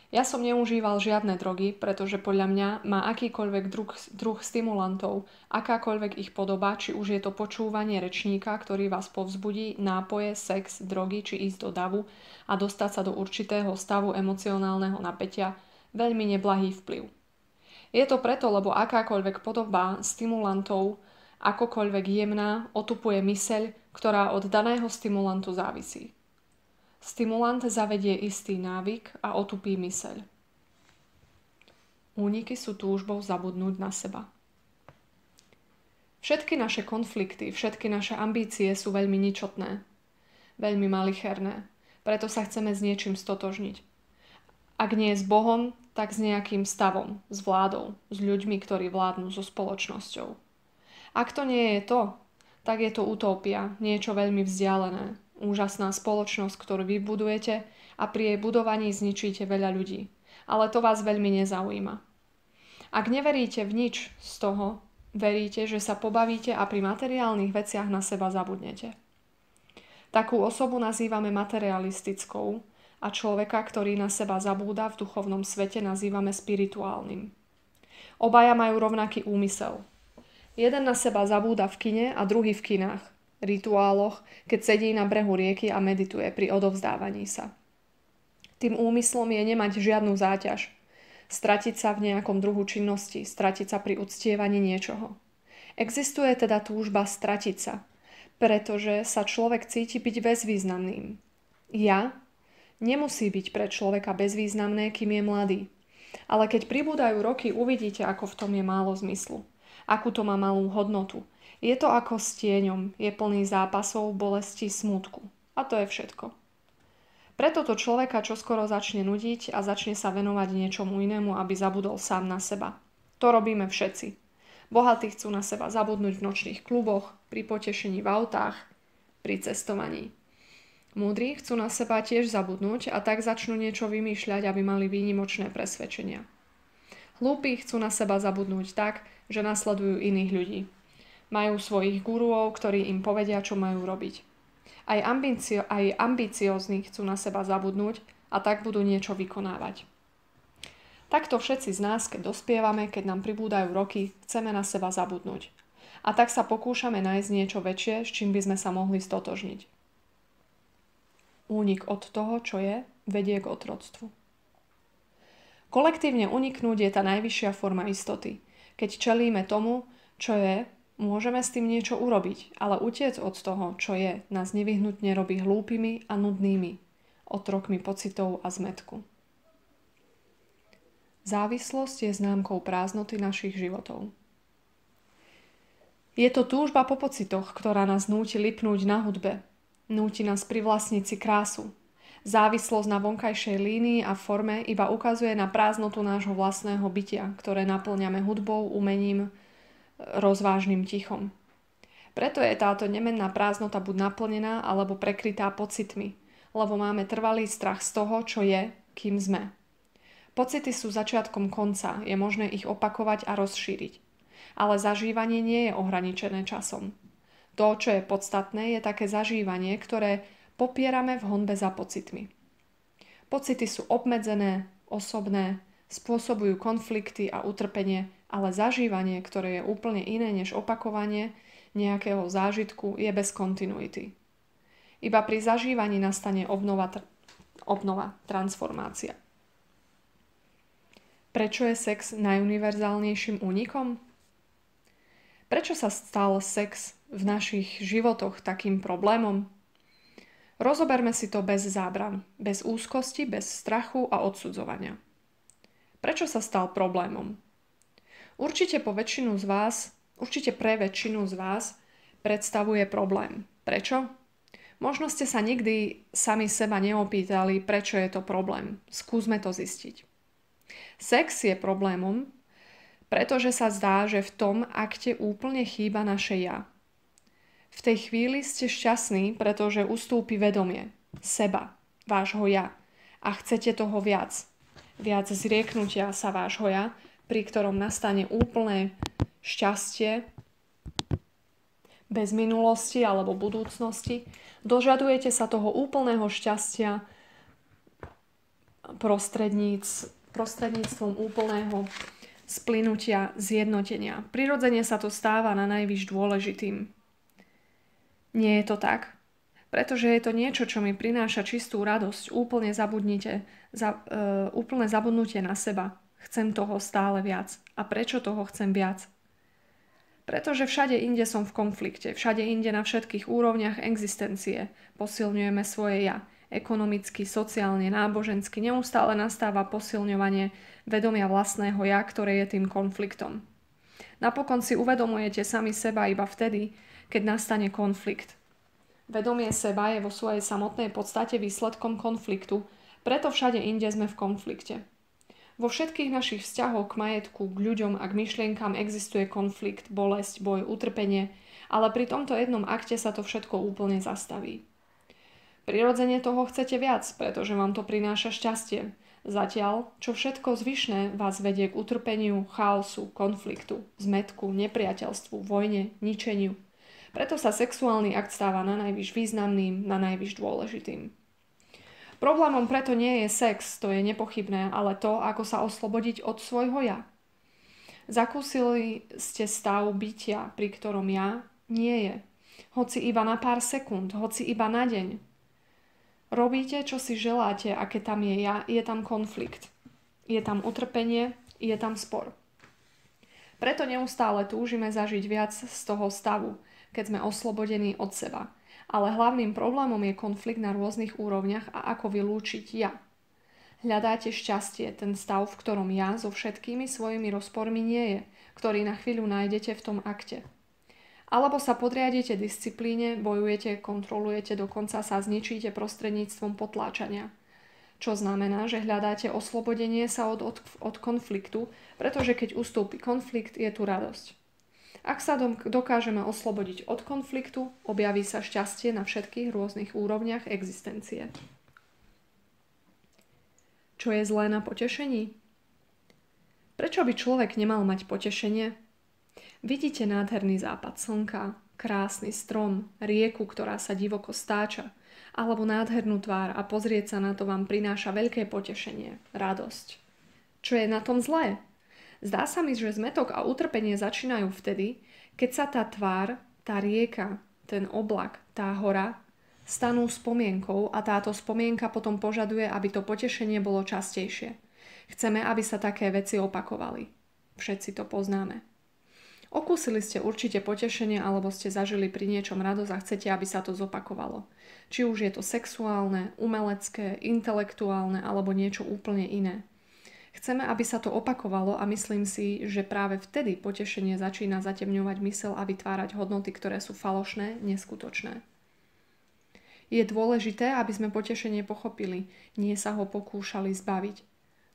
Ja som neužíval žiadne drogy, pretože podľa mňa má akýkoľvek druh stimulantov, akákoľvek ich podoba, či už je to počúvanie rečníka, ktorý vás povzbudí, nápoje, sex, drogy, či ísť do davu a dostať sa do určitého stavu emocionálneho napätia, veľmi neblahý vplyv. Je to preto, lebo akákoľvek podoba stimulantov, akokoľvek jemná, otupuje myseľ, ktorá od daného stimulantu závisí. Stimulant zavedie istý návyk a otupí myseľ. Úniky sú túžbou zabudnúť na seba. Všetky naše konflikty, všetky naše ambície sú veľmi ničotné, veľmi malicherné, preto sa chceme s niečím stotožniť. Ak nie s Bohom, tak s nejakým stavom, s vládou, s ľuďmi, ktorí vládnu so spoločnosťou. Ak to nie je to, tak je to utópia, niečo veľmi vzdialené, úžasná spoločnosť, ktorú vybudujete a pri jej budovaní zničíte veľa ľudí. Ale to vás veľmi nezaujíma. Ak neveríte v nič z toho, veríte, že sa pobavíte a pri materiálnych veciach na seba zabudnete. Takú osobu nazývame materialistickou a človeka, ktorý na seba zabúda v duchovnom svete, nazývame spirituálnym. Obaja majú rovnaký úmysel. Jeden na seba zabúda v kine a druhý v kinách, rituáloch, keď sedí na brehu rieky a medituje pri odovzdávaní sa. Tým úmyslom je nemať žiadnu záťaž, stratiť sa v nejakom druhu činnosti, stratiť sa pri uctievaní niečoho. Existuje teda túžba stratiť sa, pretože sa človek cíti byť bezvýznamným. Ja nemusí byť pre človeka bezvýznamné, kým je mladý. Ale keď pribúdajú roky, uvidíte, ako v tom je málo zmyslu. Akú to má malú hodnotu. Je to ako s tieňom, je plný zápasov, bolesti, smútku. A to je všetko. Preto to človeka čoskoro začne nudiť a začne sa venovať niečomu inému, aby zabudol sám na seba. To robíme všetci. Bohatí chcú na seba zabudnúť v nočných kluboch, pri potešení v autách, pri cestovaní. Múdri chcú na seba tiež zabudnúť a tak začnú niečo vymýšľať, aby mali výnimočné presvedčenia. Hlúpi chcú na seba zabudnúť tak, že nasledujú iných ľudí. Majú svojich guruov, ktorí im povedia, čo majú robiť. Aj ambiciózni chcú na seba zabudnúť a tak budú niečo vykonávať. Takto všetci z nás, keď dospievame, keď nám pribúdajú roky, chceme na seba zabudnúť. A tak sa pokúšame nájsť niečo väčšie, s čím by sme sa mohli stotožniť. Únik od toho, čo je, vedie k otroctvu. Kolektívne uniknúť je tá najvyššia forma istoty. Keď čelíme tomu, čo je, môžeme s tým niečo urobiť, ale utiec od toho, čo je, nás nevyhnutne robí hlúpymi a nudnými, otrokmi pocitov a zmätku. Závislosť je známkou prázdnoty našich životov. Je to túžba po pocitoch, ktorá nás núti lipnúť na hudbe, núti nás privlastniť si krásu. Závislosť na vonkajšej línii a forme iba ukazuje na prázdnotu nášho vlastného bytia, ktoré naplňame hudbou, umením, rozvážnym tichom. Preto je táto nemenná prázdnota buď naplnená, alebo prekrytá pocitmi, lebo máme trvalý strach z toho, čo je, kým sme. Pocity sú začiatkom konca, je možné ich opakovať a rozšíriť. Ale zažívanie nie je ohraničené časom. To, čo je podstatné, je také zažívanie, ktoré popierame v honbe za pocitmi. Pocity sú obmedzené, osobné, spôsobujú konflikty a utrpenie, ale zažívanie, ktoré je úplne iné než opakovanie nejakého zážitku, je bez kontinuity. Iba pri zažívaní nastane obnova, transformácia. Prečo je sex najuniverzálnejším únikom? Prečo sa stal sex v našich životoch takým problémom? Rozoberme si to bez zábran, bez úzkosti, bez strachu a odsudzovania. Prečo sa stal problémom? Určite pre väčšinu z vás predstavuje problém. Prečo? Možno ste sa nikdy sami seba neopýtali, prečo je to problém. Skúsme to zistiť. Sex je problémom, pretože sa zdá, že v tom akte úplne chýba naše ja. V tej chvíli ste šťastní, pretože ustúpi vedomie, seba, vášho ja a chcete toho viac. Viac zrieknutia sa vášho ja, pri ktorom nastane úplné šťastie bez minulosti alebo budúcnosti. Dožadujete sa toho úplného šťastia prostredníctvom úplného splynutia, zjednotenia. Prirodzene sa to stáva na najvyš dôležitým. Nie je to tak, pretože je to niečo, čo mi prináša čistú radosť, úplné zabudnutie na seba. Chcem toho stále viac. A prečo toho chcem viac? Pretože všade inde som v konflikte, všade inde na všetkých úrovniach existencie posilňujeme svoje ja. Ekonomicky, sociálne, nábožensky neustále nastáva posilňovanie vedomia vlastného ja, ktoré je tým konfliktom. Napokon si uvedomujete sami seba iba vtedy, keď nastane konflikt. Vedomie seba je vo svojej samotnej podstate výsledkom konfliktu, preto všade inde sme v konflikte. Vo všetkých našich vzťahoch k majetku, k ľuďom a k myšlienkam existuje konflikt, bolesť, boj, utrpenie, ale pri tomto jednom akte sa to všetko úplne zastaví. Prirodzene toho chcete viac, pretože vám to prináša šťastie. Zatiaľ, čo všetko zvyšné vás vedie k utrpeniu, chaosu, konfliktu, zmätku, nepriateľstvu, vojne, ničeniu. Preto sa sexuálny akt stáva na najvyš významným, na najvyš dôležitým. Problémom preto nie je sex, to je nepochybné, ale to, ako sa oslobodiť od svojho ja. Zakúsili ste stav bytia, pri ktorom ja nie je. Hoci iba na pár sekúnd, hoci iba na deň. Robíte, čo si želáte a keď tam je ja, je tam konflikt. Je tam utrpenie, je tam spor. Preto neustále túžime zažiť viac z toho stavu, keď sme oslobodení od seba. Ale hlavným problémom je konflikt na rôznych úrovniach a ako vylúčiť ja. Hľadáte šťastie, ten stav, v ktorom ja so všetkými svojimi rozpormi nie je, ktorý na chvíľu nájdete v tom akte. Alebo sa podriadite disciplíne, bojujete, kontrolujete, dokonca sa zničíte prostredníctvom potláčania. Čo znamená, že hľadáte oslobodenie sa od konfliktu, pretože keď ustúpi konflikt, je tu radosť. Ak sa dokážeme oslobodiť od konfliktu, objaví sa šťastie na všetkých rôznych úrovniach existencie. Čo je zlé na potešení? Prečo by človek nemal mať potešenie? Vidíte nádherný západ slnka, krásny strom, rieku, ktorá sa divoko stáča, alebo nádhernú tvár a pozrieť sa na to vám prináša veľké potešenie, radosť. Čo je na tom zlé? Zdá sa mi, že zmätok a utrpenie začínajú vtedy, keď sa tá tvár, tá rieka, ten oblak, tá hora stanú spomienkou a táto spomienka potom požaduje, aby to potešenie bolo častejšie. Chceme, aby sa také veci opakovali. Všetci to poznáme. Okúsili ste určite potešenie alebo ste zažili pri niečom radosť a chcete, aby sa to zopakovalo. Či už je to sexuálne, umelecké, intelektuálne alebo niečo úplne iné. Chceme, aby sa to opakovalo a myslím si, že práve vtedy potešenie začína zatemňovať myseľ a vytvárať hodnoty, ktoré sú falošné, neskutočné. Je dôležité, aby sme potešenie pochopili, nie sa ho pokúšali zbaviť.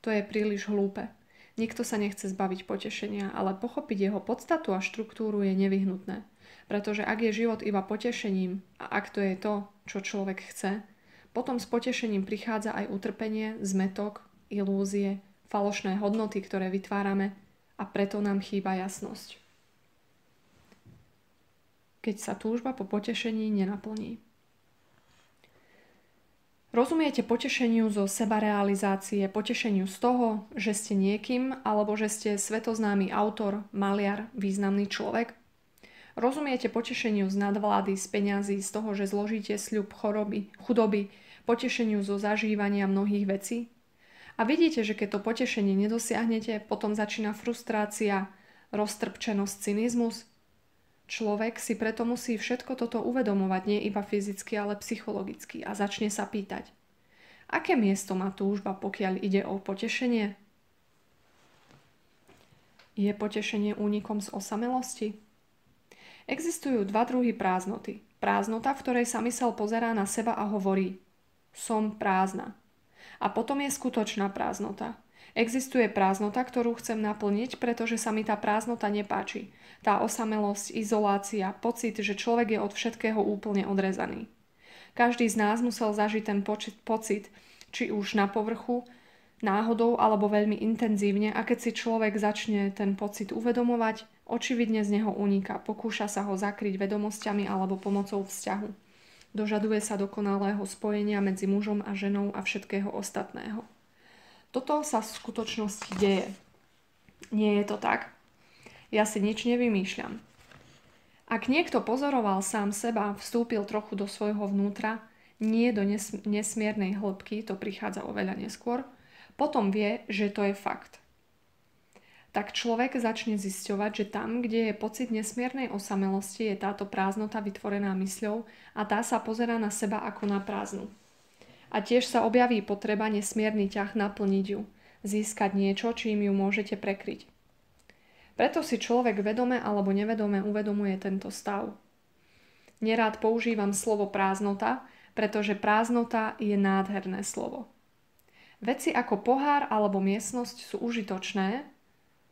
To je príliš hlúpe. Nikto sa nechce zbaviť potešenia, ale pochopiť jeho podstatu a štruktúru je nevyhnutné. Pretože ak je život iba potešením a ak to je to, čo človek chce, potom s potešením prichádza aj utrpenie, zmätok, ilúzie, falošné hodnoty, ktoré vytvárame a preto nám chýba jasnosť. Keď sa túžba po potešení nenaplní. Rozumiete potešeniu zo sebarealizácie, potešeniu z toho, že ste niekým alebo že ste svetoznámy autor, maliar, významný človek? Rozumiete potešeniu z nadvlády, z peňazí, z toho, že zložíte sľub chudoby, potešeniu zo zažívania mnohých vecí? A vidíte, že keď to potešenie nedosiahnete, potom začína frustrácia, roztrpčenosť, cynizmus? Človek si preto musí všetko toto uvedomovať nie iba fyzicky, ale psychologicky a začne sa pýtať, aké miesto má túžba, pokiaľ ide o potešenie? Je potešenie únikom z osamelosti? Existujú dva druhy prázdnoty. Prázdnota, v ktorej sa myseľ pozerá na seba a hovorí, som prázdna. A potom je skutočná prázdnota. Existuje prázdnota, ktorú chcem naplniť, pretože sa mi tá prázdnota nepáči. Tá osamelosť, izolácia, pocit, že človek je od všetkého úplne odrezaný. Každý z nás musel zažiť ten pocit, či už na povrchu, náhodou alebo veľmi intenzívne, a keď si človek začne ten pocit uvedomovať, očividne z neho uniká, pokúša sa ho zakryť vedomosťami alebo pomocou vzťahu. Dožaduje sa dokonalého spojenia medzi mužom a ženou a všetkého ostatného. Toto sa v skutočnosti deje. Nie je to tak? Ja si nič nevymýšľam. Ak niekto pozoroval sám seba, vstúpil trochu do svojho vnútra, nie do nesmiernej hĺbky, to prichádza oveľa neskôr, potom vie, že to je fakt. Tak človek začne zisťovať, že tam, kde je pocit nesmiernej osamelosti, je táto prázdnota vytvorená mysľou a tá sa pozerá na seba ako na prázdnu. A tiež sa objaví potreba nesmierny ťah naplniť ju, získať niečo, čím ju môžete prekryť. Preto si človek vedome alebo nevedome uvedomuje tento stav. Nerád používam slovo prázdnota, pretože prázdnota je nádherné slovo. Veci ako pohár alebo miestnosť sú užitočné,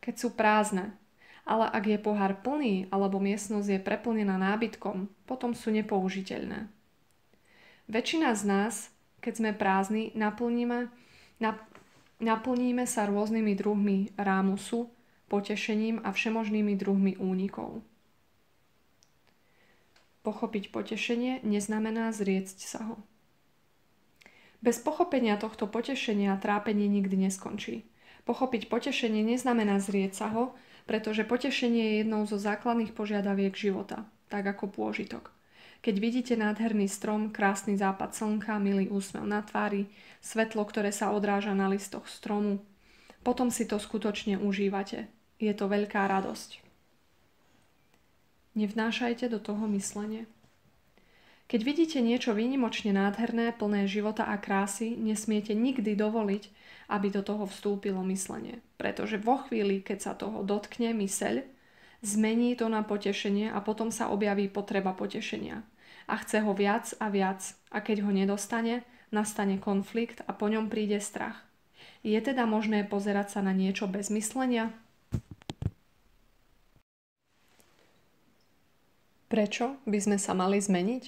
keď sú prázdne, ale ak je pohár plný alebo miestnosť je preplnená nábytkom, potom sú nepoužiteľné. Väčšina z nás, keď sme prázdni, naplníme sa rôznymi druhmi rámusu, potešením a všemožnými druhmi únikov. Pochopiť potešenie neznamená zriecť sa ho. Bez pochopenia tohto potešenia trápenie nikdy neskončí. Pochopiť potešenie neznamená zrieť sa ho, pretože potešenie je jednou zo základných požiadaviek života, tak ako pôžitok. Keď vidíte nádherný strom, krásny západ slnka, milý úsmev na tvári, svetlo, ktoré sa odráža na listoch stromu, potom si to skutočne užívate. Je to veľká radosť. Nevnášajte do toho myslenie. Keď vidíte niečo výnimočne nádherné, plné života a krásy, nesmiete nikdy dovoliť, aby do toho vstúpilo myslenie. Pretože vo chvíli, keď sa toho dotkne myseľ, zmení to na potešenie a potom sa objaví potreba potešenia. A chce ho viac a viac. A keď ho nedostane, nastane konflikt a po ňom príde strach. Je teda možné pozerať sa na niečo bez myslenia? Prečo by sme sa mali zmeniť?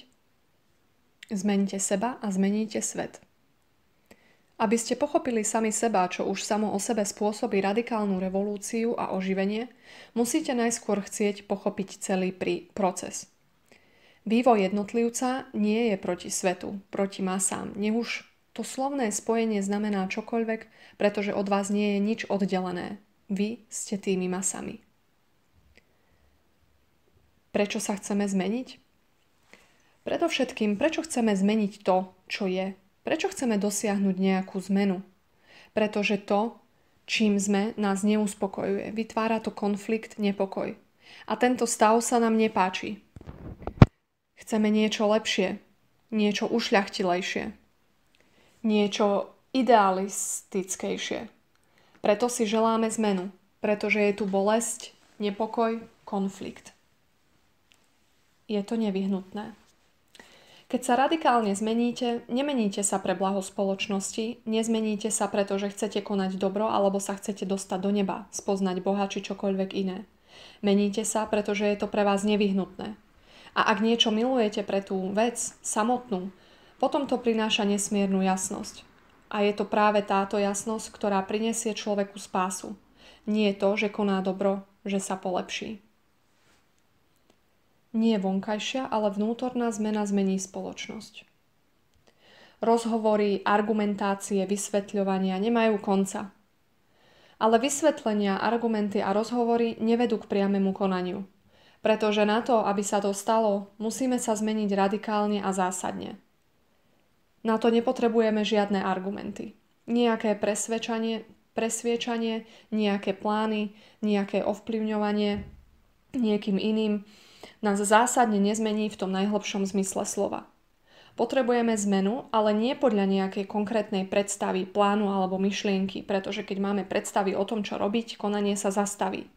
Zmeňte seba a zmeníte svet. Aby ste pochopili sami seba, čo už samo o sebe spôsobí radikálnu revolúciu a oživenie, musíte najskôr chcieť pochopiť celý proces. Vývoj jednotlivca nie je proti svetu, proti masám. Nech už to slovné spojenie znamená čokoľvek, pretože od vás nie je nič oddelené. Vy ste tými masami. Prečo sa chceme zmeniť? Predovšetkým, prečo chceme zmeniť to, čo je? Prečo chceme dosiahnuť nejakú zmenu? Pretože to, čím sme, nás neuspokojuje. Vytvára to konflikt, nepokoj. A tento stav sa nám nepáči. Chceme niečo lepšie, niečo ušľachtilejšie, niečo idealistickejšie. Preto si želáme zmenu, pretože je tu bolesť, nepokoj, konflikt. Je to nevyhnutné. Keď sa radikálne zmeníte, nemeníte sa pre blaho spoločnosti, nezmeníte sa, pretože chcete konať dobro alebo sa chcete dostať do neba, spoznať Boha či čokoľvek iné. Meníte sa, pretože je to pre vás nevyhnutné. A ak niečo milujete pre tú vec samotnú, potom to prináša nesmiernu jasnosť. A je to práve táto jasnosť, ktorá prinesie človeku spásu. Nie to, že koná dobro, že sa polepší. Nie vonkajšia, ale vnútorná zmena zmení spoločnosť. Rozhovory, argumentácie, vysvetľovania nemajú konca. Ale vysvetlenia, argumenty a rozhovory nevedú k priamému konaniu. Pretože na to, aby sa to stalo, musíme sa zmeniť radikálne a zásadne. Na to nepotrebujeme žiadne argumenty. Nejaké presviečanie, nejaké plány, nejaké ovplyvňovanie niekým iným nás zásadne nezmení v tom najhlbšom zmysle slova. Potrebujeme zmenu, ale nie podľa nejakej konkrétnej predstavy, plánu alebo myšlienky, pretože keď máme predstavy o tom, čo robiť, konanie sa zastaví.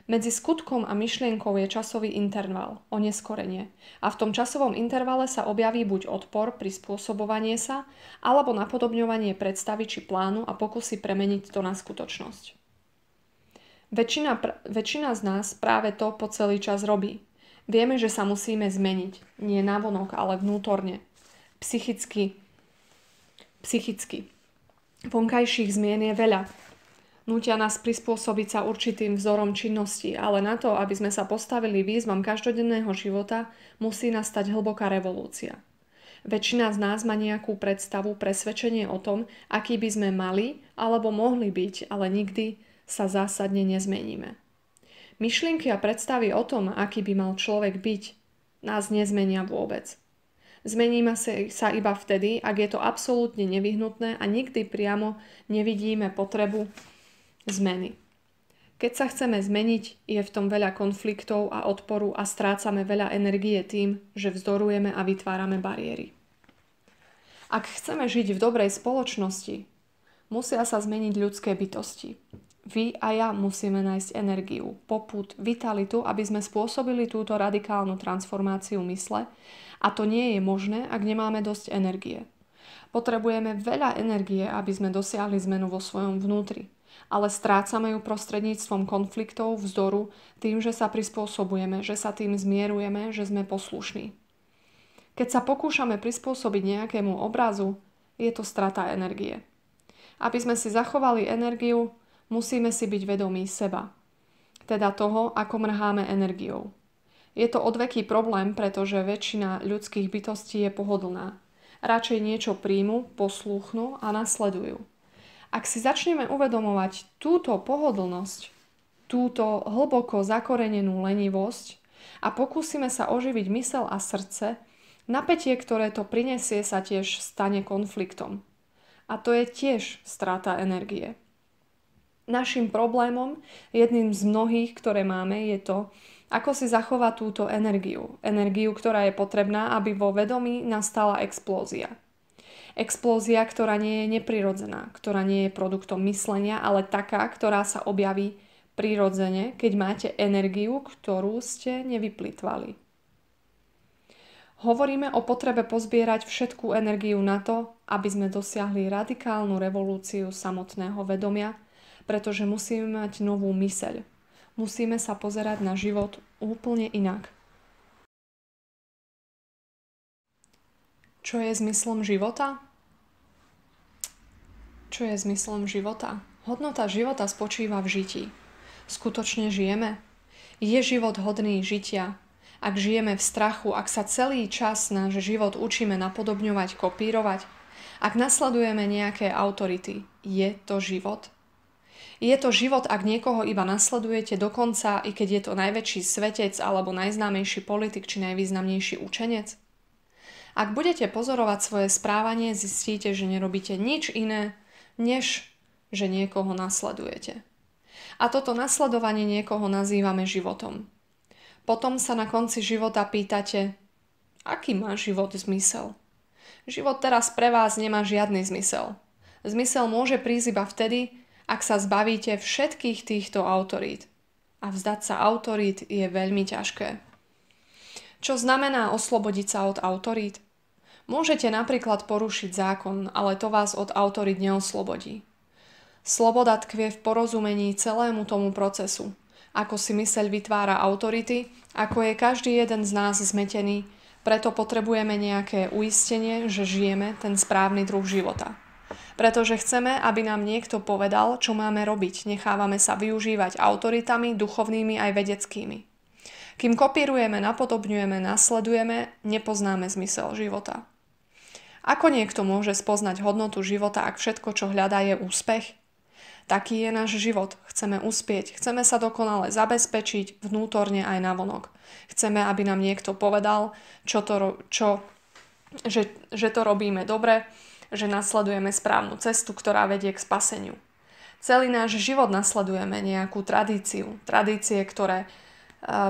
Medzi skutkom a myšlienkou je časový interval, oneskorenie. A v tom časovom intervale sa objaví buď odpor, prispôsobovanie sa, alebo napodobňovanie predstavy či plánu a pokusy premeniť to na skutočnosť. Väčšina z nás práve to po celý čas robí. Vieme, že sa musíme zmeniť. Nie navonok, ale vnútorne. Psychicky. Vonkajších zmien je veľa. Nútia nás prispôsobiť sa určitým vzorom činnosti, ale na to, aby sme sa postavili výzvam každodenného života, musí nastať hlboká revolúcia. Väčšina z nás má nejakú predstavu, presvedčenie o tom, aký by sme mali alebo mohli byť, ale nikdy sa zásadne nezmeníme. Myšlienky a predstavy o tom, aký by mal človek byť, nás nezmenia vôbec. Zmeníme sa iba vtedy, ak je to absolútne nevyhnutné a nikdy priamo nevidíme potrebu zmeny. Keď sa chceme zmeniť, je v tom veľa konfliktov a odporu a strácame veľa energie tým, že vzdorujeme a vytvárame bariéry. Ak chceme žiť v dobrej spoločnosti, musia sa zmeniť ľudské bytosti. Vy a ja musíme nájsť energiu, popud, vitalitu, aby sme spôsobili túto radikálnu transformáciu mysle a to nie je možné, ak nemáme dosť energie. Potrebujeme veľa energie, aby sme dosiahli zmenu vo svojom vnútri, ale strácame ju prostredníctvom konfliktov, vzdoru, tým, že sa prispôsobujeme, že sa tým zmierujeme, že sme poslušní. Keď sa pokúšame prispôsobiť nejakému obrazu, je to strata energie. Aby sme si zachovali energiu, musíme si byť vedomí seba, teda toho, ako mrháme energiou. Je to odveký problém, pretože väčšina ľudských bytostí je pohodlná. Radšej niečo príjmu, poslúchnú a nasledujú. Ak si začneme uvedomovať túto pohodlnosť, túto hlboko zakorenenú lenivosť a pokúsime sa oživiť mysel a srdce, napätie, ktoré to prinesie, sa tiež stane konfliktom. A to je tiež strata energie. Naším problémom, jedným z mnohých, ktoré máme, je to, ako si zachovať túto energiu. Energiu, ktorá je potrebná, aby vo vedomí nastala explózia. Explózia, ktorá nie je neprirodzená, ktorá nie je produktom myslenia, ale taká, ktorá sa objaví prirodzene, keď máte energiu, ktorú ste nevyplýtvali. Hovoríme o potrebe pozbierať všetkú energiu na to, aby sme dosiahli radikálnu revolúciu samotného vedomia, pretože musíme mať novú myseľ. Musíme sa pozerať na život úplne inak. Čo je zmyslom života? Čo je zmyslom života? Hodnota života spočíva v žití. Skutočne žijeme? Je život hodný žitia? Ak žijeme v strachu, ak sa celý čas náš život učíme napodobňovať, kopírovať, ak nasledujeme nejaké autority, je to život? Je to život, ak niekoho iba nasledujete dokonca, i keď je to najväčší svetec alebo najznámejší politik či najvýznamnejší učenec? Ak budete pozorovať svoje správanie, zistíte, že nerobíte nič iné, než že niekoho nasledujete. A toto nasledovanie niekoho nazývame životom. Potom sa na konci života pýtate, aký má život zmysel? Život teraz pre vás nemá žiadny zmysel. Zmysel môže prísť iba vtedy, ak sa zbavíte všetkých týchto autorít. A vzdať sa autorít je veľmi ťažké. Čo znamená oslobodiť sa od autorít? Môžete napríklad porušiť zákon, ale to vás od autorít neoslobodí. Sloboda tkvie v porozumení celému tomu procesu. Ako si myseľ vytvára autority, ako je každý jeden z nás zmetený, preto potrebujeme nejaké uistenie, že žijeme ten správny druh života. Pretože chceme, aby nám niekto povedal, čo máme robiť. Nechávame sa využívať autoritami, duchovnými aj vedeckými. Kým kopírujeme, napodobňujeme, nasledujeme, nepoznáme zmysel života. Ako niekto môže spoznať hodnotu života, ak všetko, čo hľadá, je úspech? Taký je náš život. Chceme uspieť, chceme sa dokonale zabezpečiť vnútorne aj navonok. Chceme, aby nám niekto povedal, že to robíme dobre, že nasledujeme správnu cestu, ktorá vedie k spaseniu. Celý náš život nasledujeme nejakú tradíciu. Tradície, ktoré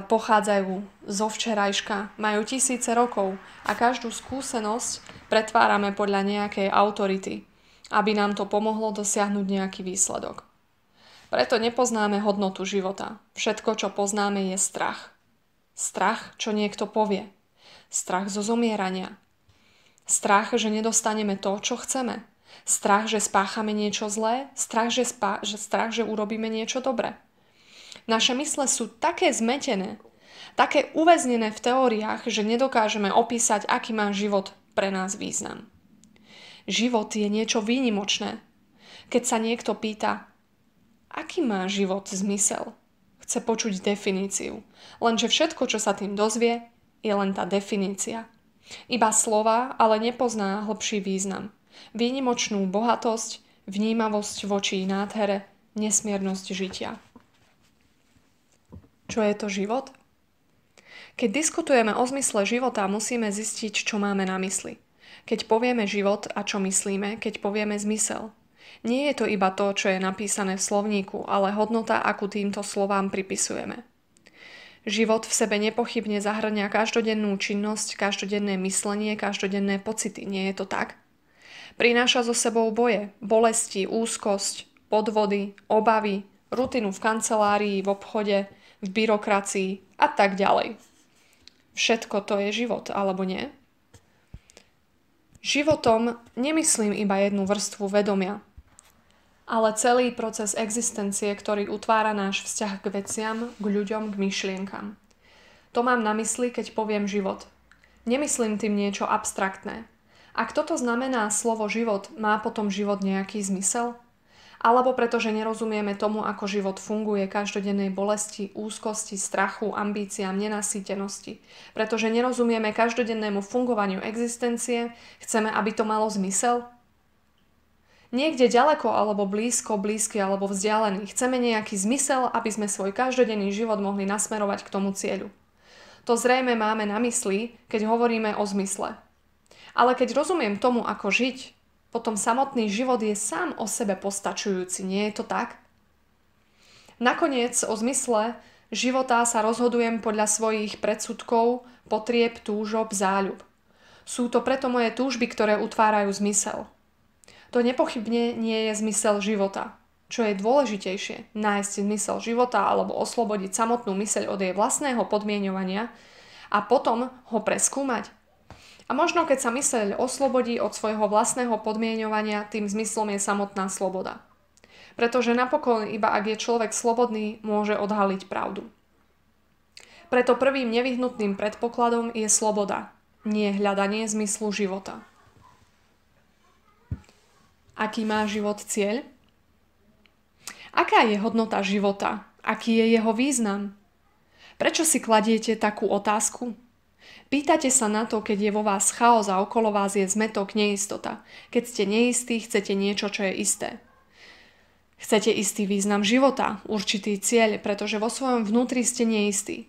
pochádzajú zo včerajška, majú tisíce rokov a každú skúsenosť pretvárame podľa nejakej autority, aby nám to pomohlo dosiahnuť nejaký výsledok. Preto nepoznáme hodnotu života. Všetko, čo poznáme, je strach. Strach, čo niekto povie. Strach zo zomierania. Strach, že nedostaneme to, čo chceme. Strach, že spáchame niečo zlé. Strach, že urobíme niečo dobré. Naše mysle sú také zmetené, také uväznené v teóriách, že nedokážeme opísať, aký má život pre nás význam. Život je niečo výnimočné. Keď sa niekto pýta, aký má život zmysel, chce počuť definíciu. Lenže všetko, čo sa tým dozvie, je len tá definícia. Iba slova, ale nepozná hlbší význam. Výnimočnú bohatosť, vnímavosť voči nádhere, nesmiernosť žitia. Čo je to život? Keď diskutujeme o zmysle života, musíme zistiť, čo máme na mysli. Keď povieme život a čo myslíme, keď povieme zmysel. Nie je to iba to, čo je napísané v slovníku, ale hodnota, akú týmto slovám pripisujeme. Život v sebe nepochybne zahŕňa každodennú činnosť, každodenné myslenie, každodenné pocity. Nie je to tak? Prináša so sebou boje, bolesti, úzkosť, podvody, obavy, rutinu v kancelárii, v obchode, v byrokracii a tak ďalej. Všetko to je život, alebo nie? Životom nemyslím iba jednu vrstvu vedomia, ale celý proces existencie, ktorý utvára náš vzťah k veciam, k ľuďom, k myšlienkam. To mám na mysli, keď poviem život. Nemyslím tým niečo abstraktné. Ak toto znamená slovo život, má potom život nejaký zmysel? Alebo pretože nerozumieme tomu, ako život funguje, každodennej bolesti, úzkosti, strachu, ambíciám, nenasýtenosti. Pretože nerozumieme každodennému fungovaniu existencie, chceme, aby to malo zmysel? Niekde ďaleko alebo blízky alebo vzdialený. Chceme nejaký zmysel, aby sme svoj každodenný život mohli nasmerovať k tomu cieľu. To zrejme máme na mysli, keď hovoríme o zmysle. Ale keď rozumiem tomu, ako žiť, potom samotný život je sám o sebe postačujúci. Nie je to tak? Nakoniec o zmysle života sa rozhodujem podľa svojich predsudkov, potrieb, túžob, záľub. Sú to preto moje túžby, ktoré utvárajú zmysel. To nepochybne nie je zmysel života. Čo je dôležitejšie, nájsť zmysel života alebo oslobodiť samotnú myseľ od jej vlastného podmieňovania a potom ho preskúmať. A možno keď sa myseľ oslobodí od svojho vlastného podmieňovania, tým zmyslom je samotná sloboda. Pretože napokon iba ak je človek slobodný, môže odhaliť pravdu. Preto prvým nevyhnutným predpokladom je sloboda, nie hľadanie zmyslu života. Aký má život cieľ? Aká je hodnota života? Aký je jeho význam? Prečo si kladiete takú otázku? Pýtate sa na to, keď je vo vás chaos a okolo vás je zmätok, neistota. Keď ste neistí, chcete niečo, čo je isté. Chcete istý význam života, určitý cieľ, pretože vo svojom vnútri ste neistí.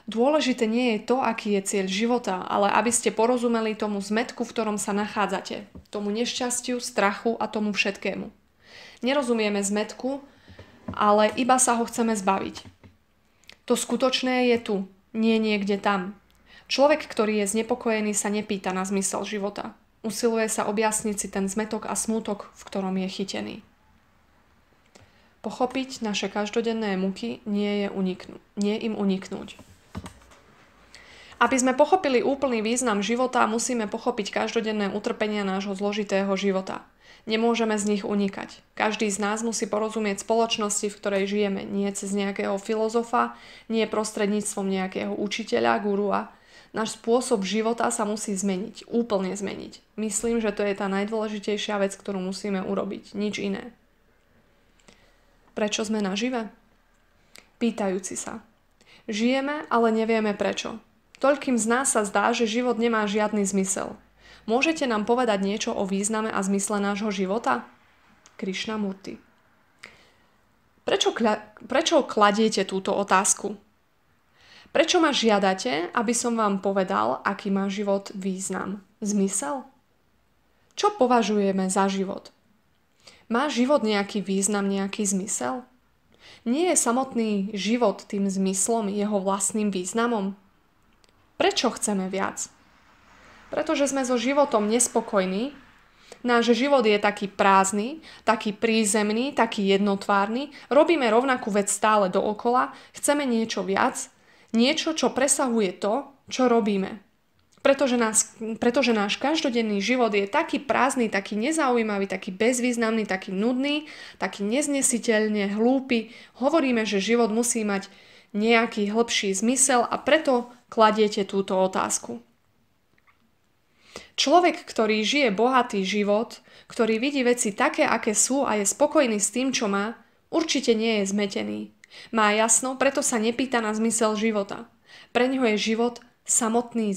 Dôležité nie je to, aký je cieľ života, ale aby ste porozumeli tomu zmätku, v ktorom sa nachádzate, tomu nešťastiu, strachu a tomu všetkému. Nerozumieme zmätku, ale iba sa ho chceme zbaviť. To skutočné je tu, nie niekde tam. Človek, ktorý je znepokojený, sa nepýta na zmysel života. Usiluje sa objasniť si ten zmätok a smútok, v ktorom je chytený. Pochopiť naše každodenné muky nie im uniknúť. Aby sme pochopili úplný význam života, musíme pochopiť každodenné utrpenia nášho zložitého života. Nemôžeme z nich unikať. Každý z nás musí porozumieť spoločnosti, v ktorej žijeme, nie cez nejakého filozofa, nie prostredníctvom nejakého učiteľa, gurua. Náš spôsob života sa musí zmeniť, úplne zmeniť. Myslím, že to je tá najdôležitejšia vec, ktorú musíme urobiť, nič iné. Prečo sme nažive? Pýtajúci sa. Žijeme, ale nevieme prečo. Toľkým z nás sa zdá, že život nemá žiadny zmysel. Môžete nám povedať niečo o význame a zmysle nášho života? Krishnamurti. Prečo kladiete túto otázku? Prečo ma žiadate, aby som vám povedal, aký má život význam? Zmysel? Čo považujeme za život? Má život nejaký význam, nejaký zmysel? Nie je samotný život tým zmyslom, jeho vlastným významom? Prečo chceme viac? Pretože sme so životom nespokojní. Náš život je taký prázdny, taký prízemný, taký jednotvárny. Robíme rovnakú vec stále dookola. Chceme niečo viac. Niečo, čo presahuje to, čo robíme. Pretože náš každodenný život je taký prázdny, taký nezaujímavý, taký bezvýznamný, taký nudný, taký neznesiteľne hlúpy. Hovoríme, že život musí mať nejaký hĺbší zmysel a preto kladiete túto otázku. Človek, ktorý žije bohatý život, ktorý vidí veci také, aké sú a je spokojný s tým, čo má, určite nie je zmetený. Má jasno, preto sa nepýta na zmysel života. Preňho je život samotný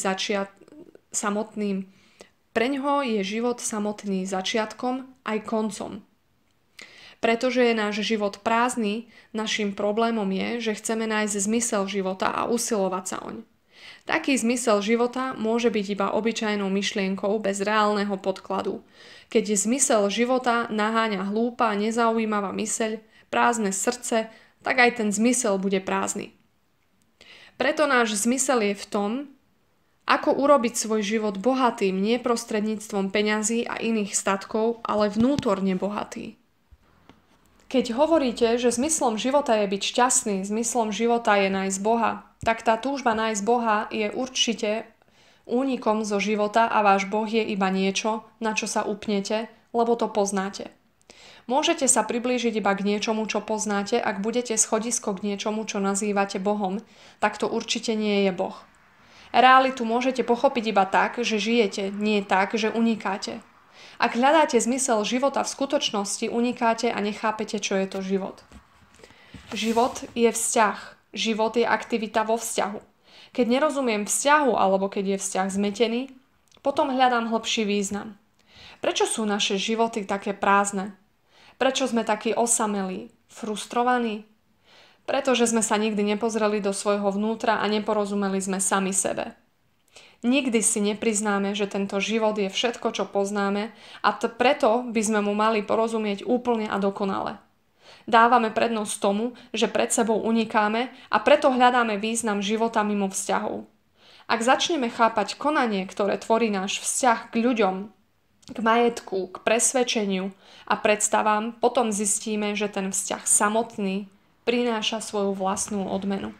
začiatkom aj koncom. Pretože je náš život prázdny, našim problémom je, že chceme nájsť zmysel života a usilovať sa oň. Taký zmysel života môže byť iba obyčajnou myšlienkou bez reálneho podkladu. Keď zmysel života naháňa hlúpa, nezaujímavá myseľ, prázdne srdce, tak aj ten zmysel bude prázdny. Preto náš zmysel je v tom, ako urobiť svoj život bohatým nie prostredníctvom peňazí a iných statkov, ale vnútorne bohatý. Keď hovoríte, že zmyslom života je byť šťastný, zmyslom života je nájsť Boha, tak tá túžba nájsť Boha je určite únikom zo života a váš Boh je iba niečo, na čo sa upnete, lebo to poznáte. Môžete sa priblížiť iba k niečomu, čo poznáte, ak budete schodisko k niečomu, čo nazývate Bohom, tak to určite nie je Boh. Realitu môžete pochopiť iba tak, že žijete, nie tak, že unikáte. Ak hľadáte zmysel života v skutočnosti, unikáte a nechápete, čo je to život. Život je vzťah. Život je aktivita vo vzťahu. Keď nerozumiem vzťahu alebo keď je vzťah zmetený, potom hľadám hlbší význam. Prečo sú naše životy také prázdne? Prečo sme takí osamelí, frustrovaní? Pretože sme sa nikdy nepozreli do svojho vnútra a neporozumeli sme sami sebe. Nikdy si nepriznáme, že tento život je všetko, čo poznáme a preto by sme mu mali porozumieť úplne a dokonale. Dávame prednosť tomu, že pred sebou unikáme a preto hľadáme význam života mimo vzťahov. Ak začneme chápať konanie, ktoré tvorí náš vzťah k ľuďom, k majetku, k presvedčeniu a predstavám, potom zistíme, že ten vzťah samotný prináša svoju vlastnú odmenu.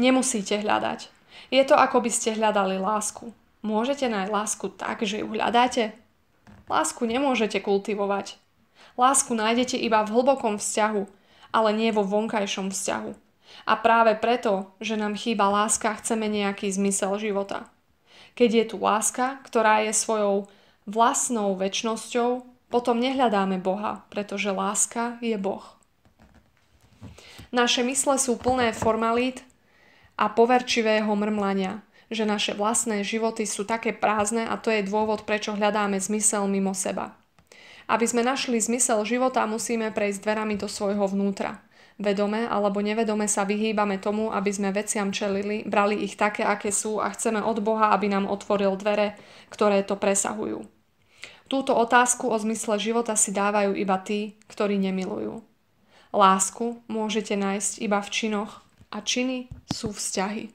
Nemusíte hľadať. Je to, ako by ste hľadali lásku. Môžete nájsť lásku tak, že ju hľadáte? Lásku nemôžete kultivovať. Lásku nájdete iba v hlbokom vzťahu, ale nie vo vonkajšom vzťahu. A práve preto, že nám chýba láska, chceme nejaký zmysel života. Keď je tu láska, ktorá je svojou vlastnou večnosťou, potom nehľadáme Boha, pretože láska je Boh. Naše mysle sú plné formalít a poverčivého mrmlania, že naše vlastné životy sú také prázdne a to je dôvod, prečo hľadáme zmysel mimo seba. Aby sme našli zmysel života, musíme prejsť dverami do svojho vnútra. Vedome alebo nevedome sa vyhýbame tomu, aby sme veciam čelili, brali ich také, aké sú a chceme od Boha, aby nám otvoril dvere, ktoré to presahujú. Túto otázku o zmysle života si dávajú iba tí, ktorí nemilujú. Lásku môžete nájsť iba v činoch a činy sú vzťahy.